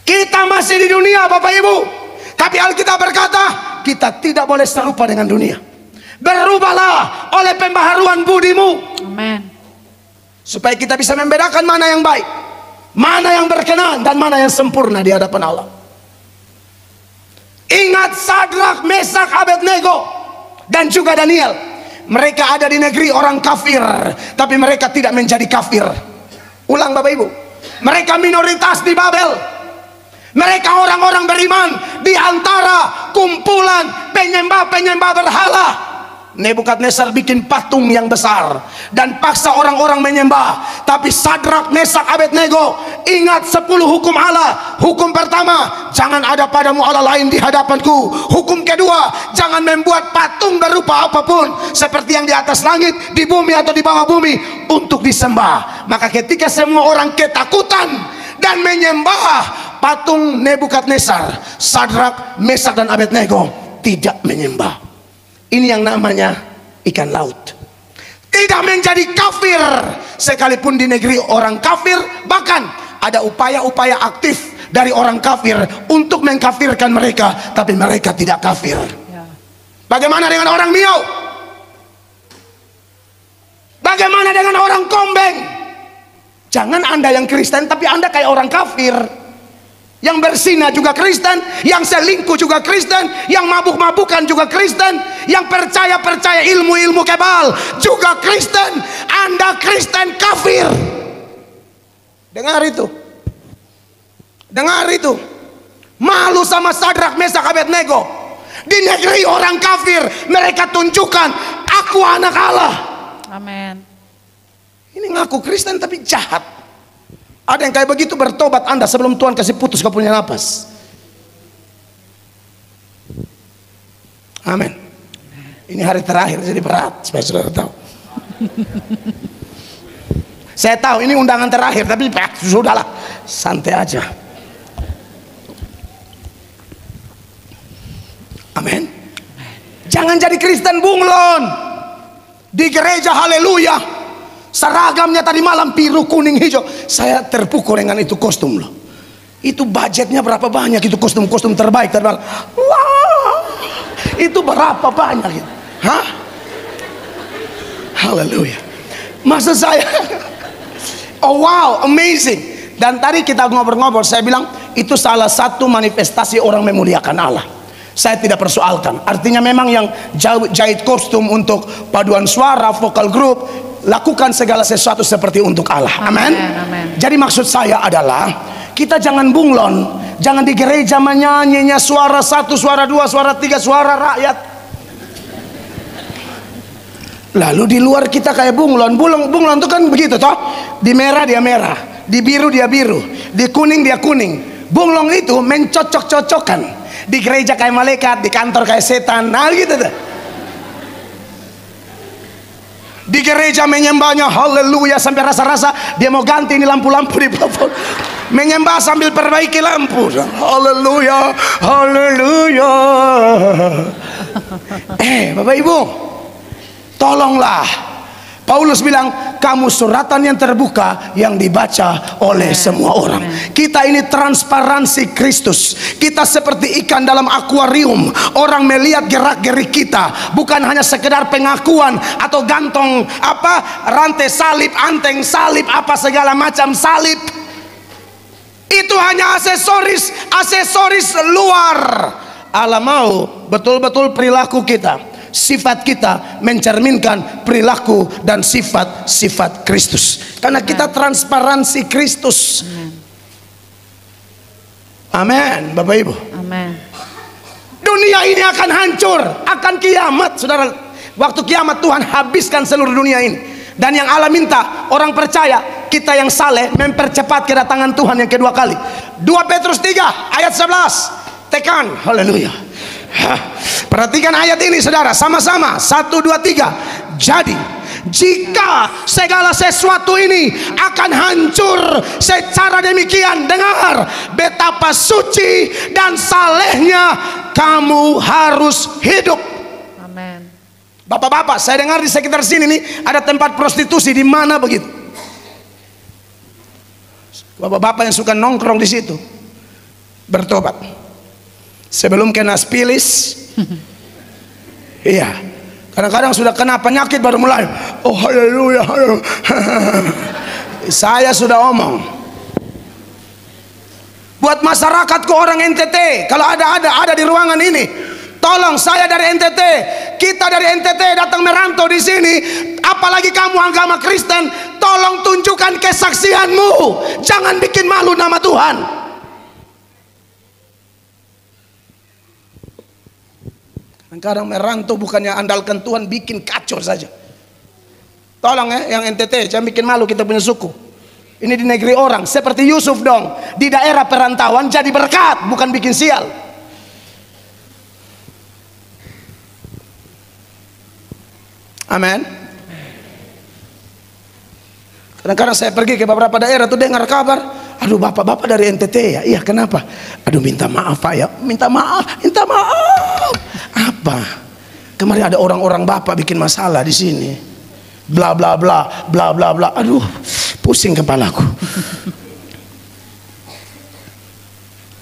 Kita masih di dunia Bapak Ibu, tapi Alkitab berkata, kita tidak boleh serupa dengan dunia. Berubahlah oleh pembaharuan budimu. Amin. Supaya kita bisa membedakan mana yang baik, mana yang berkenan, dan mana yang sempurna di hadapan Allah. Ingat Sadrak, Mesak, Abednego dan juga Daniel. Mereka ada di negeri orang kafir, tapi mereka tidak menjadi kafir. Ulang Bapak Ibu, mereka minoritas di Babel. Mereka orang-orang beriman di antara kumpulan penyembah-penyembah berhala. Nebukadnezar bikin patung yang besar dan paksa orang-orang menyembah. Tapi Sadrak, Mesak, Abednego ingat 10 hukum Allah. Hukum pertama, jangan ada padamu Allah lain di hadapanku. Hukum kedua, jangan membuat patung berupa apapun, seperti yang di atas langit, di bumi atau di bawah bumi, untuk disembah. Maka ketika semua orang ketakutan dan menyembah patung Nebukadnezar, Sadrak, Mesak dan Abednego tidak menyembah. Ini yang namanya ikan laut. Tidak menjadi kafir sekalipun di negeri orang kafir. Bahkan ada upaya-upaya aktif dari orang kafir untuk mengkafirkan mereka, tapi mereka tidak kafir. Bagaimana dengan orang Mio? Bagaimana dengan orang Kombeng? Jangan Anda yang Kristen tapi Anda kayak orang kafir. Yang berzina juga Kristen, yang selingkuh juga Kristen, yang mabuk-mabukan juga Kristen, yang percaya ilmu-ilmu kebal juga Kristen. Anda Kristen kafir. Dengar itu. Dengar itu. Malu sama Sadrak, Mesak, Abednego. Di negeri orang kafir mereka tunjukkan, aku anak Allah. Amin. Ini ngaku Kristen tapi jahat. Ada yang kayak begitu, bertobat Anda sebelum Tuhan kasih putus kau punya napas. Amin. Ini hari terakhir jadi berat, supaya saudara tahu. Saya tahu ini undangan terakhir, tapi sudahlah, santai aja. Amin. Jangan jadi Kristen bunglon di gereja. Haleluya. Seragamnya tadi malam biru, kuning, hijau. Saya terpukul dengan itu kostum loh. Itu budgetnya berapa banyak itu kostum terbaik tadi malam. Wah, itu berapa banyak itu? Hah? Haleluya. Maksud saya, oh wow, amazing. Dan tadi kita ngobrol-ngobrol, saya bilang itu salah satu manifestasi orang memuliakan Allah. Saya tidak persoalkan. Artinya memang yang jahit kostum untuk paduan suara, vokal grup, lakukan segala sesuatu seperti untuk Allah. Amin. Jadi maksud saya adalah kita jangan bunglon, jangan di gereja menyanyinya suara 1, suara 2, suara 3, suara rakyat. Lalu di luar kita kayak bunglon. Bunglon itu kan begitu toh. Di merah dia merah, di biru dia biru, di kuning dia kuning. Bunglon itu mencocok-cocokkan. Di gereja kayak malaikat, di kantor kayak setan. Nah gitu tuh. Di gereja menyembahnya haleluya sampai rasa-rasa dia mau ganti ini lampu-lampu di plafon. Menyembah sambil perbaiki lampu. Haleluya, haleluya. Bapak Ibu, tolonglah. Paulus bilang, kamu suratan yang terbuka yang dibaca oleh semua orang. Kita ini transparansi Kristus. Kita seperti ikan dalam akuarium. Orang melihat gerak-gerik kita, bukan hanya sekedar pengakuan atau gantong rantai salib, anteng salib, apa segala macam salib. Itu hanya aksesoris luar. Allah mau betul-betul perilaku kita, sifat kita mencerminkan perilaku dan sifat Kristus. Karena kita transparansi Kristus. Amin, Bapak Ibu. Amin. Dunia ini akan hancur, akan kiamat, saudara. Waktu kiamat Tuhan habiskan seluruh dunia ini. Dan yang Allah minta orang percaya, kita yang saleh mempercepat kedatangan Tuhan yang kedua kali. 2 Petrus 3 ayat 11. Tekan, haleluya. Perhatikan ayat ini saudara, sama-sama 1, 2, 3. Jadi jika segala sesuatu ini akan hancur secara demikian, dengar betapa suci dan salehnya kamu harus hidup. Amin. Bapak-bapak, saya dengar di sekitar sini nih ada tempat prostitusi. Di mana begitu? Bapak-bapak yang suka nongkrong di situ, bertobat. Sebelum kena spilis. Iya. Kadang-kadang sudah kena penyakit baru mulai. Oh haleluya. Saya sudah omong. Buat masyarakatku orang NTT, kalau ada di ruangan ini, tolong, saya dari NTT, kita dari NTT datang merantau di sini. Apalagi kamu agama Kristen, tolong tunjukkan kesaksianmu. Jangan bikin malu nama Tuhan. Kadang-kadang merantau bukannya andalkan Tuhan, bikin kacau saja. Tolong ya, yang NTT, jangan bikin malu kita punya suku. Ini di negeri orang, seperti Yusuf dong. Di daerah perantauan jadi berkat, bukan bikin sial. Amin. Kadang-kadang saya pergi ke beberapa daerah tuh dengar kabar, aduh bapak-bapak dari NTT ya. Iya, kenapa? Aduh minta maaf Pak ya. Minta maaf. Apa? Kemarin ada orang-orang bapak bikin masalah di sini. Bla bla bla bla bla bla. Aduh, pusing kepalaku.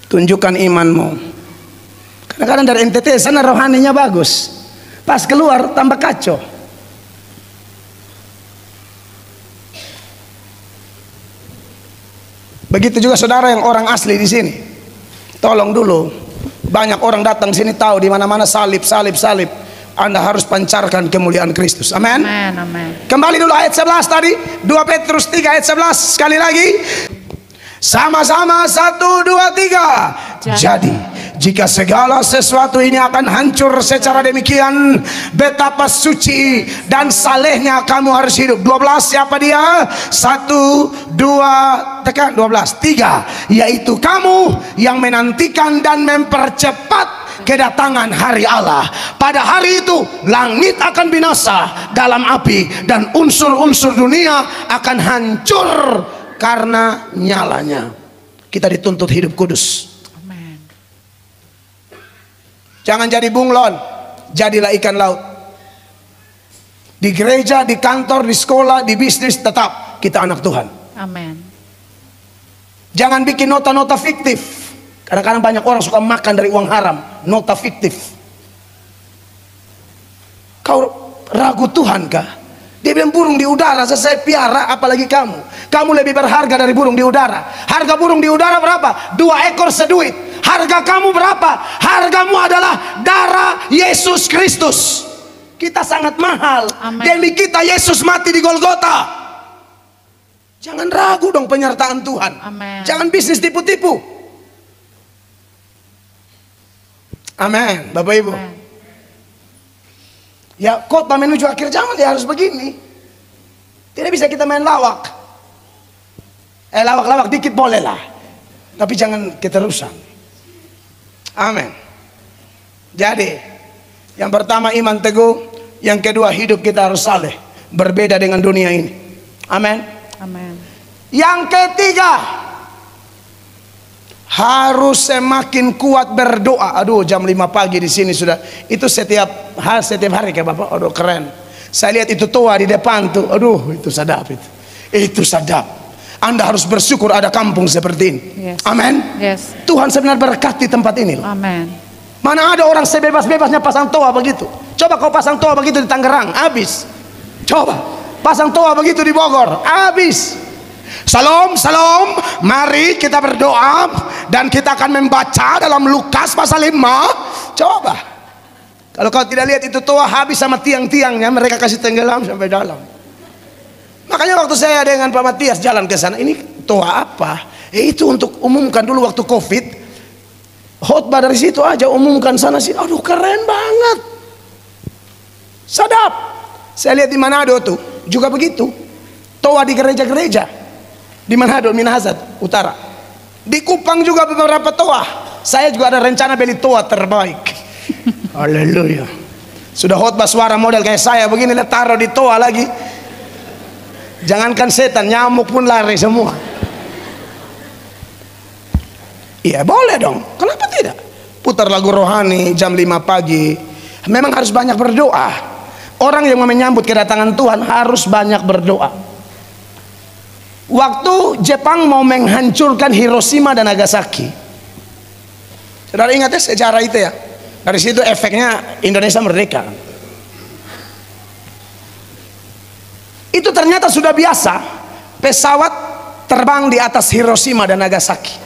Tunjukkan imanmu. Kadang-kadang dari NTT sana rohaninya bagus, pas keluar tambah kacau. Begitu juga saudara yang orang asli di sini. Tolong dulu, banyak orang datang sini tahu di mana-mana salib. Anda harus pancarkan kemuliaan Kristus. Amin. Kembali dulu ayat 11 tadi, 2 Petrus 3 ayat 11 sekali lagi. Sama-sama 1 2 3. Jadi jika segala sesuatu ini akan hancur secara demikian, betapa suci dan salehnya kamu harus hidup. 12 siapa dia? 1 2 tekan 12 3, yaitu kamu yang menantikan dan mempercepat kedatangan hari Allah. Pada hari itu langit akan binasa dalam api dan unsur-unsur dunia akan hancur karena nyalanya. Kita dituntut hidup kudus. Amen. Jangan jadi bunglon, jadilah ikan laut. Di gereja, di kantor, di sekolah, di bisnis, tetap kita anak Tuhan. Amen. Jangan bikin nota-nota fiktif. Kadang-kadang banyak orang suka makan dari uang haram, nota fiktif. Kau ragu Tuhan kah? Dia bilang burung di udara saya piara, apalagi kamu. Kamu lebih berharga dari burung di udara. Harga burung di udara berapa? 2 ekor seduit. Harga kamu berapa? Hargamu adalah darah Yesus Kristus. Kita sangat mahal. Amen. Demi kita Yesus mati di Golgota. Jangan ragu dong penyertaan Tuhan. Amen. Jangan bisnis tipu-tipu. Amin, Bapak Ibu. Amen. Ya, khotbah menuju akhir zaman dia harus begini. Tidak bisa kita main lawak. Lawak-lawak dikit boleh lah, tapi jangan keterusan. Amin. Jadi, yang pertama iman teguh, yang kedua hidup kita harus saleh, berbeda dengan dunia ini. Amin. Amen. Yang ketiga, harus semakin kuat berdoa. Aduh, jam 5 pagi di sini sudah. Itu setiap hari kayak Bapak. Aduh, keren. Saya lihat itu tua di depan tuh. Aduh, itu sadap itu. Itu sadap. Anda harus bersyukur ada kampung seperti ini. Yes. Amin. Yes. Tuhan sebenarnya berkati tempat ini loh. Amen. Mana ada orang sebebas-bebasnya pasang toa begitu. Coba kau pasang toa begitu di Tangerang, habis. Coba pasang toa begitu di Bogor, habis. Salam, salam. Mari kita berdoa dan kita akan membaca dalam Lukas pasal 5. Coba. Kalau kau tidak lihat itu toa habis sama tiang-tiangnya, mereka kasih tenggelam sampai dalam. Makanya waktu saya dengan Pak Matias jalan ke sana, ini toa apa? Itu untuk umumkan dulu waktu Covid. Khotbah dari situ aja, umumkan sana sini. Aduh, keren banget. Sadap. Saya lihat di Manado tuh juga begitu. Toa di gereja-gereja. Di Manado, Minahasa Utara. Di Kupang juga beberapa toa. Saya juga ada rencana beli toa terbaik. Haleluya. Sudah khotbah suara model kayak saya begini, lihat taruh di toa lagi. Jangankan setan, nyamuk pun lari semua. Iya, boleh dong. Kenapa tidak? Putar lagu rohani jam 5 pagi. Memang harus banyak berdoa. Orang yang menyambut kedatangan Tuhan harus banyak berdoa. Waktu Jepang mau menghancurkan Hiroshima dan Nagasaki, Saudara ingat ya sejarah itu ya. Dari situ efeknya Indonesia merdeka. Itu ternyata sudah biasa pesawat terbang di atas Hiroshima dan Nagasaki.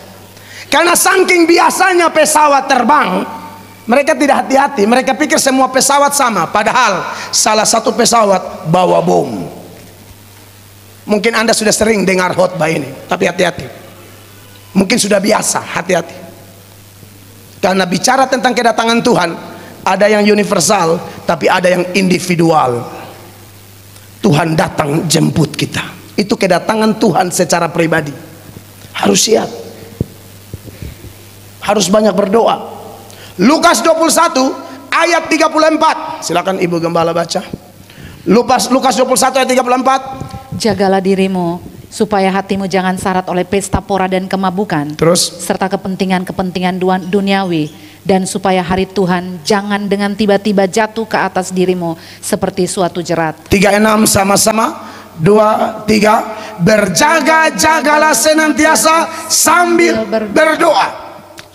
Karena saking biasanya pesawat terbang, mereka tidak hati-hati. Mereka pikir semua pesawat sama, padahal salah satu pesawat bawa bom. Mungkin Anda sudah sering dengar khotbah ini, tapi hati-hati. Mungkin sudah biasa, hati-hati. Karena bicara tentang kedatangan Tuhan, ada yang universal, tapi ada yang individual. Tuhan datang jemput kita. Itu kedatangan Tuhan secara pribadi. Harus siap. Harus banyak berdoa. Lukas 21 ayat 34. Silakan Ibu Gembala baca. Lukas 21 ayat 34. Jagalah dirimu supaya hatimu jangan syarat oleh pesta pora dan kemabukan, Terus serta kepentingan-kepentingan duniawi, dan supaya hari Tuhan jangan dengan tiba-tiba jatuh ke atas dirimu seperti suatu jerat. 36 sama-sama. 2, 3. Berjaga-jagalah senantiasa sambil berdoa,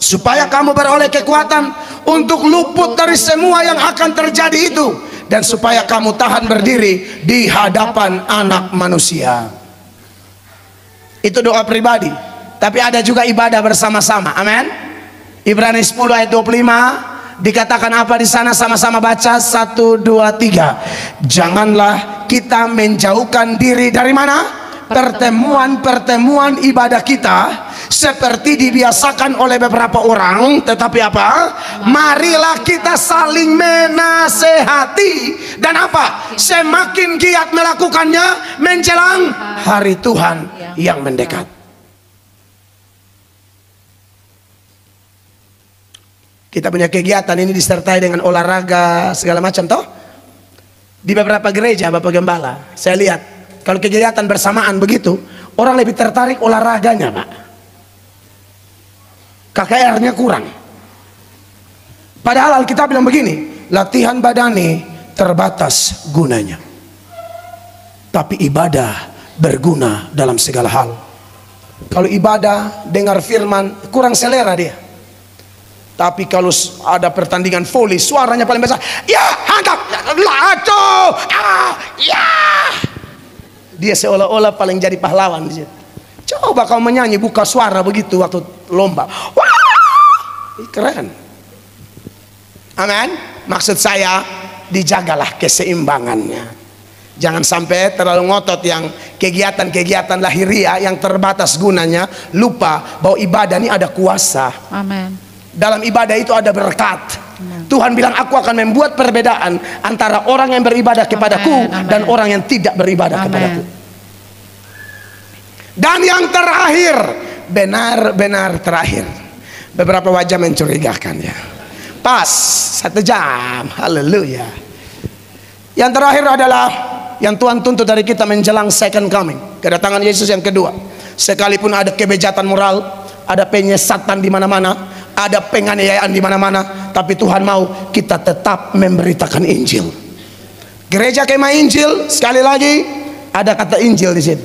supaya kamu beroleh kekuatan untuk luput dari semua yang akan terjadi itu, dan supaya kamu tahan berdiri di hadapan Anak Manusia. Itu doa pribadi, tapi ada juga ibadah bersama-sama. Amin. Ibrani 10 ayat 25 dikatakan apa di sana? Sama-sama baca 1, 2, 3. Janganlah kita menjauhkan diri dari mana? Pertemuan-pertemuan ibadah kita seperti dibiasakan oleh beberapa orang, tetapi apa? Marilah kita saling menasehati, dan apa? Semakin giat melakukannya menjelang hari Tuhan yang mendekat. Kita punya kegiatan ini disertai dengan olahraga segala macam toh. Di beberapa gereja Bapak Gembala, saya lihat kalau kegiatan bersamaan begitu, orang lebih tertarik olahraganya, Pak. KKR-nya kurang. Padahal Alkitab bilang begini, latihan badani terbatas gunanya, tapi ibadah berguna dalam segala hal. Kalau ibadah, dengar firman, kurang selera dia. Tapi kalau ada pertandingan voli, suaranya paling besar, ya hantam, laco, ya. Dia seolah-olah paling jadi pahlawan di situ. Coba kau menyanyi buka suara begitu waktu lomba, wah, keren. Amin. Maksud saya, dijagalah keseimbangannya. Jangan sampai terlalu ngotot yang kegiatan-kegiatan lahiriah yang terbatas gunanya, lupa bahwa ibadah ini ada kuasa. Amin. Dalam ibadah itu ada berkat. Tuhan bilang, aku akan membuat perbedaan antara orang yang beribadah kepadaku dan orang yang tidak beribadah kepadaku. Dan yang terakhir, benar-benar terakhir, beberapa wajah mencurigakan ya. Pas 1 jam, haleluya. Yang terakhir adalah yang Tuhan tuntut dari kita menjelang second coming, kedatangan Yesus yang kedua. Sekalipun ada kebejatan moral, ada penyesatan di mana-mana, ada penganiayaan di mana-mana, tapi Tuhan mau kita tetap memberitakan Injil. Gereja Kemah Injil, sekali lagi ada kata Injil di situ.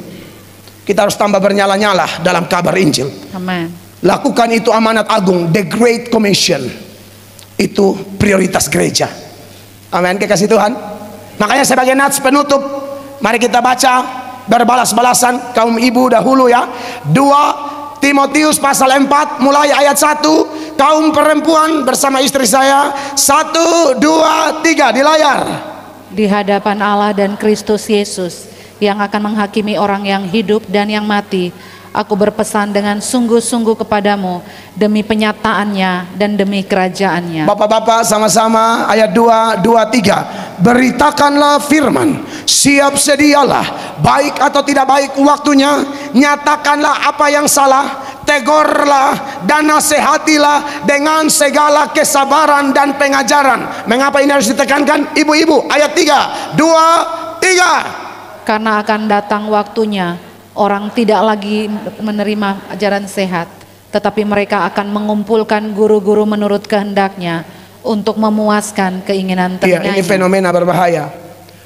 Kita harus tambah bernyala-nyala dalam kabar Injil. Amin. Lakukan itu amanat agung, the Great Commission. Itu prioritas gereja. Amin, kekasih Tuhan. Makanya sebagai nats penutup, mari kita baca berbalas-balasan kaum ibu dahulu ya. 2 Timotius pasal 4 mulai ayat 1. Kaum perempuan bersama istri saya, 1, 2, 3 di layar. Di hadapan Allah dan Kristus Yesus yang akan menghakimi orang yang hidup dan yang mati, aku berpesan dengan sungguh-sungguh kepadamu demi penyataannya dan demi kerajaannya. Bapak-bapak sama-sama ayat 2, 2, 3. Beritakanlah firman, siap sedialah, baik atau tidak baik waktunya, nyatakanlah apa yang salah, tegurlah dan nasihatilah dengan segala kesabaran dan pengajaran. Mengapa ini harus ditekankan? Ibu-ibu, ayat 3, 2, 3. Karena akan datang waktunya orang tidak lagi menerima ajaran sehat, tetapi mereka akan mengumpulkan guru-guru menurut kehendaknya untuk memuaskan keinginan telinganya. Ini fenomena berbahaya.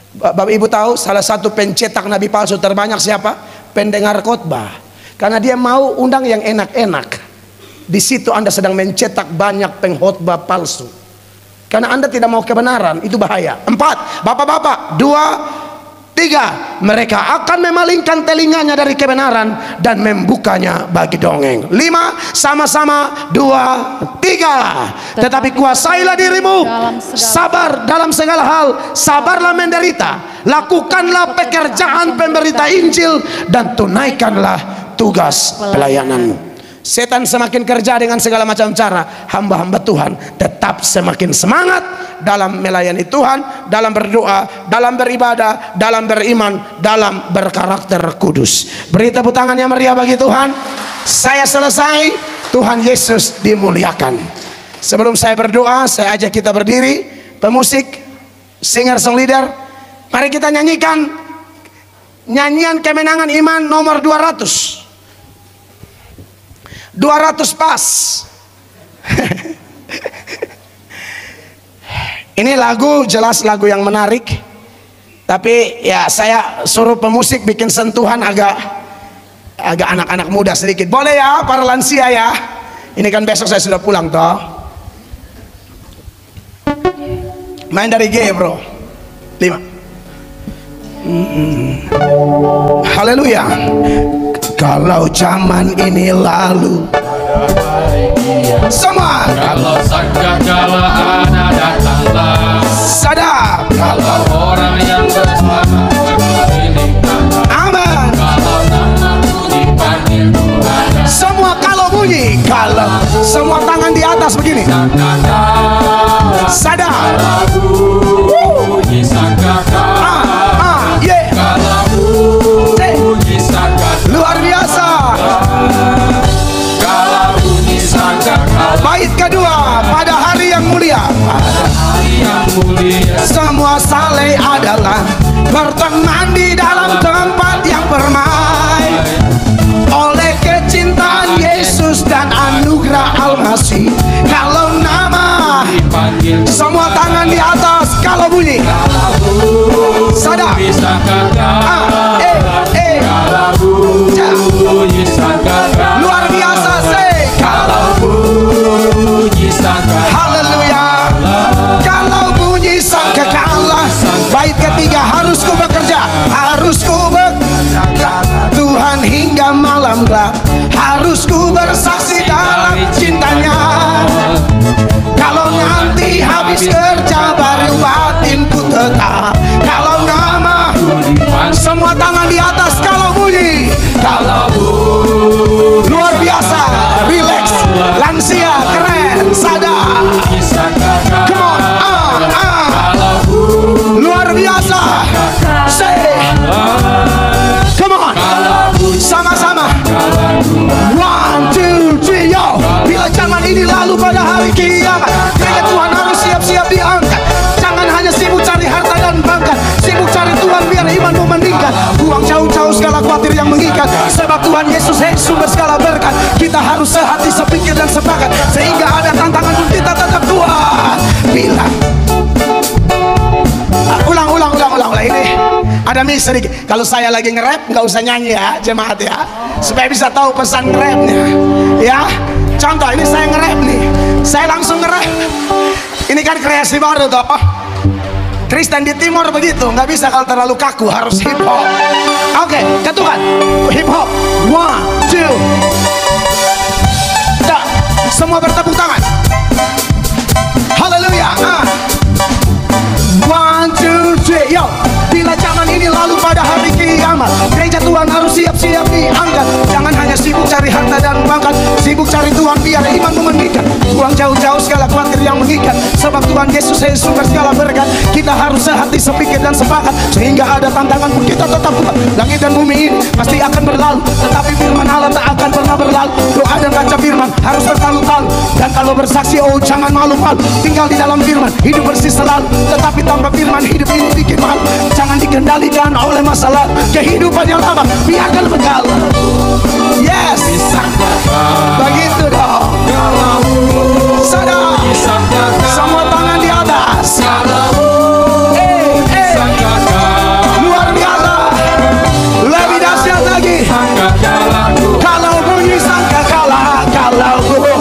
Bapak Ibu tahu salah satu pencetak nabi palsu terbanyak siapa? Pendengar khotbah. Karena dia mau undang yang enak-enak. di situ Anda sedang mencetak banyak pengkhotbah palsu. Karena Anda tidak mau kebenaran, itu bahaya. 4, bapak-bapak. 2, 3, mereka akan memalingkan telinganya dari kebenaran dan membukanya bagi dongeng. 5, sama-sama. 2, 3. Tetapi kuasailah dirimu, sabar dalam segala hal, sabarlah menderita, lakukanlah pekerjaan pemberita Injil, dan tunaikanlah tugas pelayananmu. Setan semakin kerja dengan segala macam cara, hamba-hamba Tuhan tetap semakin semangat dalam melayani Tuhan, dalam berdoa, dalam beribadah, dalam beriman, dalam berkarakter kudus. Beri tepuk tangan yang meriah bagi Tuhan. Saya selesai. Tuhan Yesus dimuliakan. Sebelum saya berdoa, saya ajak kita berdiri. Pemusik, singer, song leader, mari kita nyanyikan nyanyian kemenangan iman nomor 200. 200 pas. Ini lagu jelas lagu yang menarik, tapi ya saya suruh pemusik bikin sentuhan agak anak-anak muda sedikit. Boleh ya para lansia ya? Ini kan besok saya sudah pulang toh. Main dari G bro. 5. Haleluya. Kalau zaman ini lalu, semua kalau sangkakala ada datanglah, sadar kalau orang yang bersama berkeliling, aman. kalau namamu dipanggil Tuhan, Semua kalau bunyi, kalau semua tangan di atas begini, sadar. bunyi sangkakala, Yeah. kalau bunyi sangkakala, Luar biasa. kalau bunyi sangkakala, Bait kedua, pada hari yang mulia, hari yang mulia, semua saleh adalah berteman di dalam tempat yang permai. Oleh kecintaan Yesus dan anugerah Al-Masih, kalau nama, dipanggil semua tangan di atas kalau bunyi, sadar. bunyi sangkakala, bunyi sangkakala, Luar biasa sih. Kalau bunyi sangkakala, haleluya. Kalau bunyi sangkakala. Bait ketiga, harus ku bekerja, harus ku bekerja Tuhan hingga malam gelap, harus ku bersaksi dalam cintanya. Kalau nanti habis kerja baru batinku tetap. Kalau nama, semua tangan di atas kalau bunyi, kalau luar biasa, relax, lansia, keren, sadar. Come on, luar biasa. Say, come on, sama-sama. 1, 2, 3, yo. Bila zaman ini lalu pada hari kiamat, gereja Tuhan harus siap-siap diangkat. Jangan hanya sibuk cari harta dan pangkat, sibuk cari Tuhan biar imanmu meningkat. Buang jauh-jauh segala khawatir yang mengikat, sebab Tuhan Yesus sumber segala berkat. Kita harus sehati, sepikir dan sepakat, sehingga ada tantangan pun kita tetap Tuhan bilang. Ulang. Ini ada mix sedikit. Kalau saya lagi nge-rap nggak usah nyanyi ya jemaat ya, supaya bisa tahu pesan nge-rapnya ya. Contoh ini saya nge-rap nih, saya langsung nge-rap. Ini kan kreasi baru toh. Kristen di timur begitu, nggak bisa kalau terlalu kaku, harus hip hop. Oke, ketukan hip hop. 1, 2. Semua bertepuk tangan. Haleluya. 1, 2, 3, yo. Bila zaman ini lalu pada hari kiamat, gereja Tuhan harus siap-siap diangkat. Jangan hanya sibuk cari harta dan pangkat, sibuk cari Tuhan biar imanmu meningkat. Buang jauh-jauh segala khawatir yang mengikat, sebab Tuhan Yesus sumber segala berkat. Kita harus sehati, sepikir dan sepakat, sehingga ada tantangan pun kita tetap kuat. Langit dan bumi ini pasti akan berlalu, tetapi firman Allah tak akan pernah berlalu. Doa dan baca firman harus bertalu-talu, dan kalau bersaksi oh jangan malu-malu. Tinggal di dalam firman, hidup bersih selalu, tetapi tanpa firman hidup ini bikin malu. Jangan dikendalikan oleh masalah kehidupan yang lama, biarkan berjalan. Yes, begitu dong. Sadar, semua tangan di atas. Luar biasa, lebih dahsyat lagi. Kalau bunyi sangkakala, kalau bunyi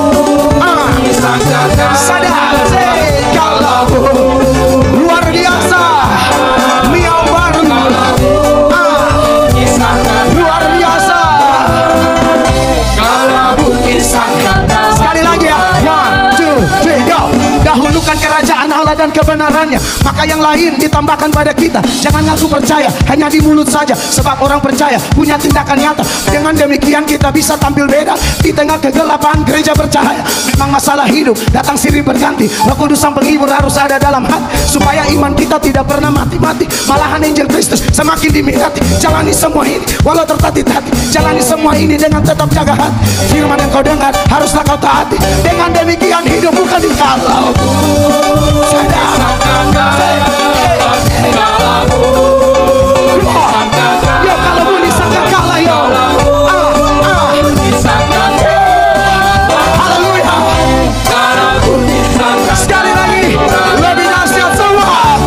kebenarannya, maka yang lain ditambahkan pada kita. Jangan ngaku percaya hanya di mulut saja, sebab orang percaya punya tindakan nyata. Dengan demikian kita bisa tampil beda di tengah kegelapan gereja bercahaya. Memang masalah hidup datang silih berganti, Roh Kudus sang penghibur harus ada dalam hati, supaya iman kita tidak pernah mati-mati. Malahan Injil Kristus semakin diminati. Jalani semua ini walau tertatih-tatih, jalani semua ini dengan tetap jaga hati. Firman yang kau dengar haruslah kau taati. Dengan demikian hidup bukan dikalau. Yo kalau bunyi sangka kalah yo. Haleluya. Sekali lagi lebih dahsyat semua.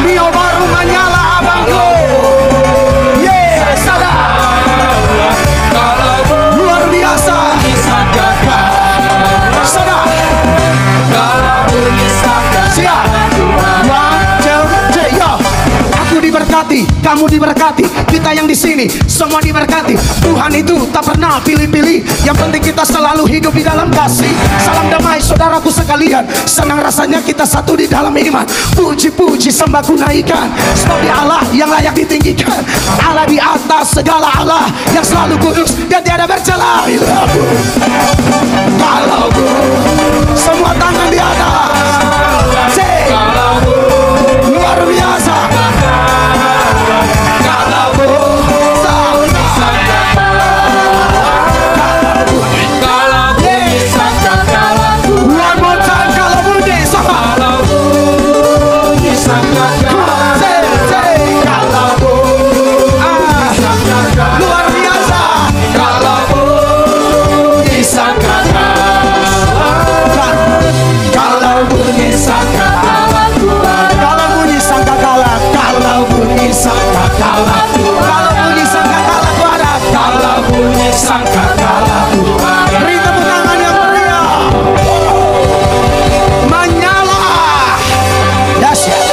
Mio baru menyala abangku. Yes, sadar. Luar biasa. Sadar. Siap. One, two, three, yo. Aku diberkati, kamu diberkati, kita yang di sini semua diberkati. Tuhan itu tak pernah pilih-pilih. Yang penting kita selalu hidup di dalam kasih. Salam damai saudaraku sekalian. Senang rasanya kita satu di dalam iman. Puji-puji sembah naikkan, sebab dia Allah yang layak ditinggikan. Allah di atas segala Allah, yang selalu kudus dan tiada bercela. Kalau semua tangan di atas. Say, luar biasa. One more time, kalau bunyi sama. Luar biasa. Kalau bunyi sangkakala, kalau bunyi sangkakala, kalau bunyi sangkakala, kalau bunyi sangkakala ku ada, kalau bunyi sangkakala ku ada. Beri tepuk tangan yang meriah. Menyala. Dahsyat.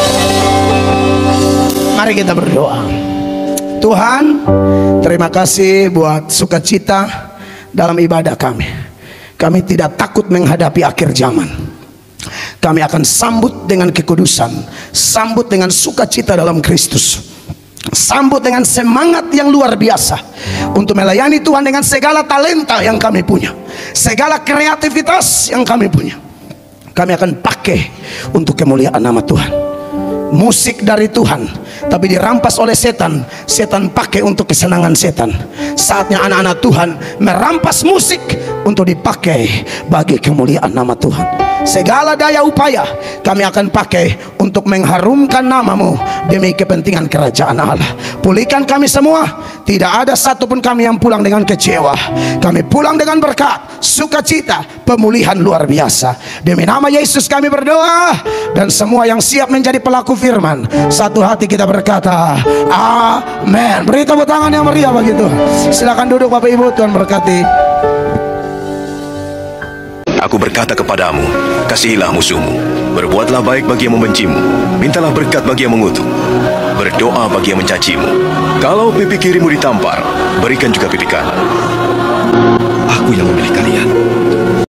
Mari kita berdoa. Tuhan, terima kasih buat sukacita dalam ibadah kami. Kami tidak takut menghadapi akhir zaman. Kami akan sambut dengan kekudusan, sambut dengan sukacita dalam Kristus, sambut dengan semangat yang luar biasa untuk melayani Tuhan dengan segala talenta yang kami punya, segala kreativitas yang kami punya. Kami akan pakai untuk kemuliaan nama Tuhan. Musik dari Tuhan tapi dirampas oleh setan, setan pakai untuk kesenangan setan. Saatnya anak-anak Tuhan merampas musik untuk dipakai bagi kemuliaan nama Tuhan. Segala daya upaya kami akan pakai untuk mengharumkan namamu demi kepentingan kerajaan Allah. Pulihkan kami semua, tidak ada satupun kami yang pulang dengan kecewa. Kami pulang dengan berkat, sukacita, pemulihan luar biasa. Demi nama Yesus kami berdoa, dan semua yang siap menjadi pelaku firman satu hati kita berkata amin. Beri tepuk tangan yang meriah bagi Tuhan. Silakan duduk Bapak Ibu, Tuhan berkati. Aku berkata kepadamu, kasihilah musuhmu, berbuatlah baik bagi yang membencimu, mintalah berkat bagi yang mengutuk, berdoa bagi yang mencacimu. Kalau pipi kirimu ditampar, berikan juga pipi kanan. Aku yang memilih kalian.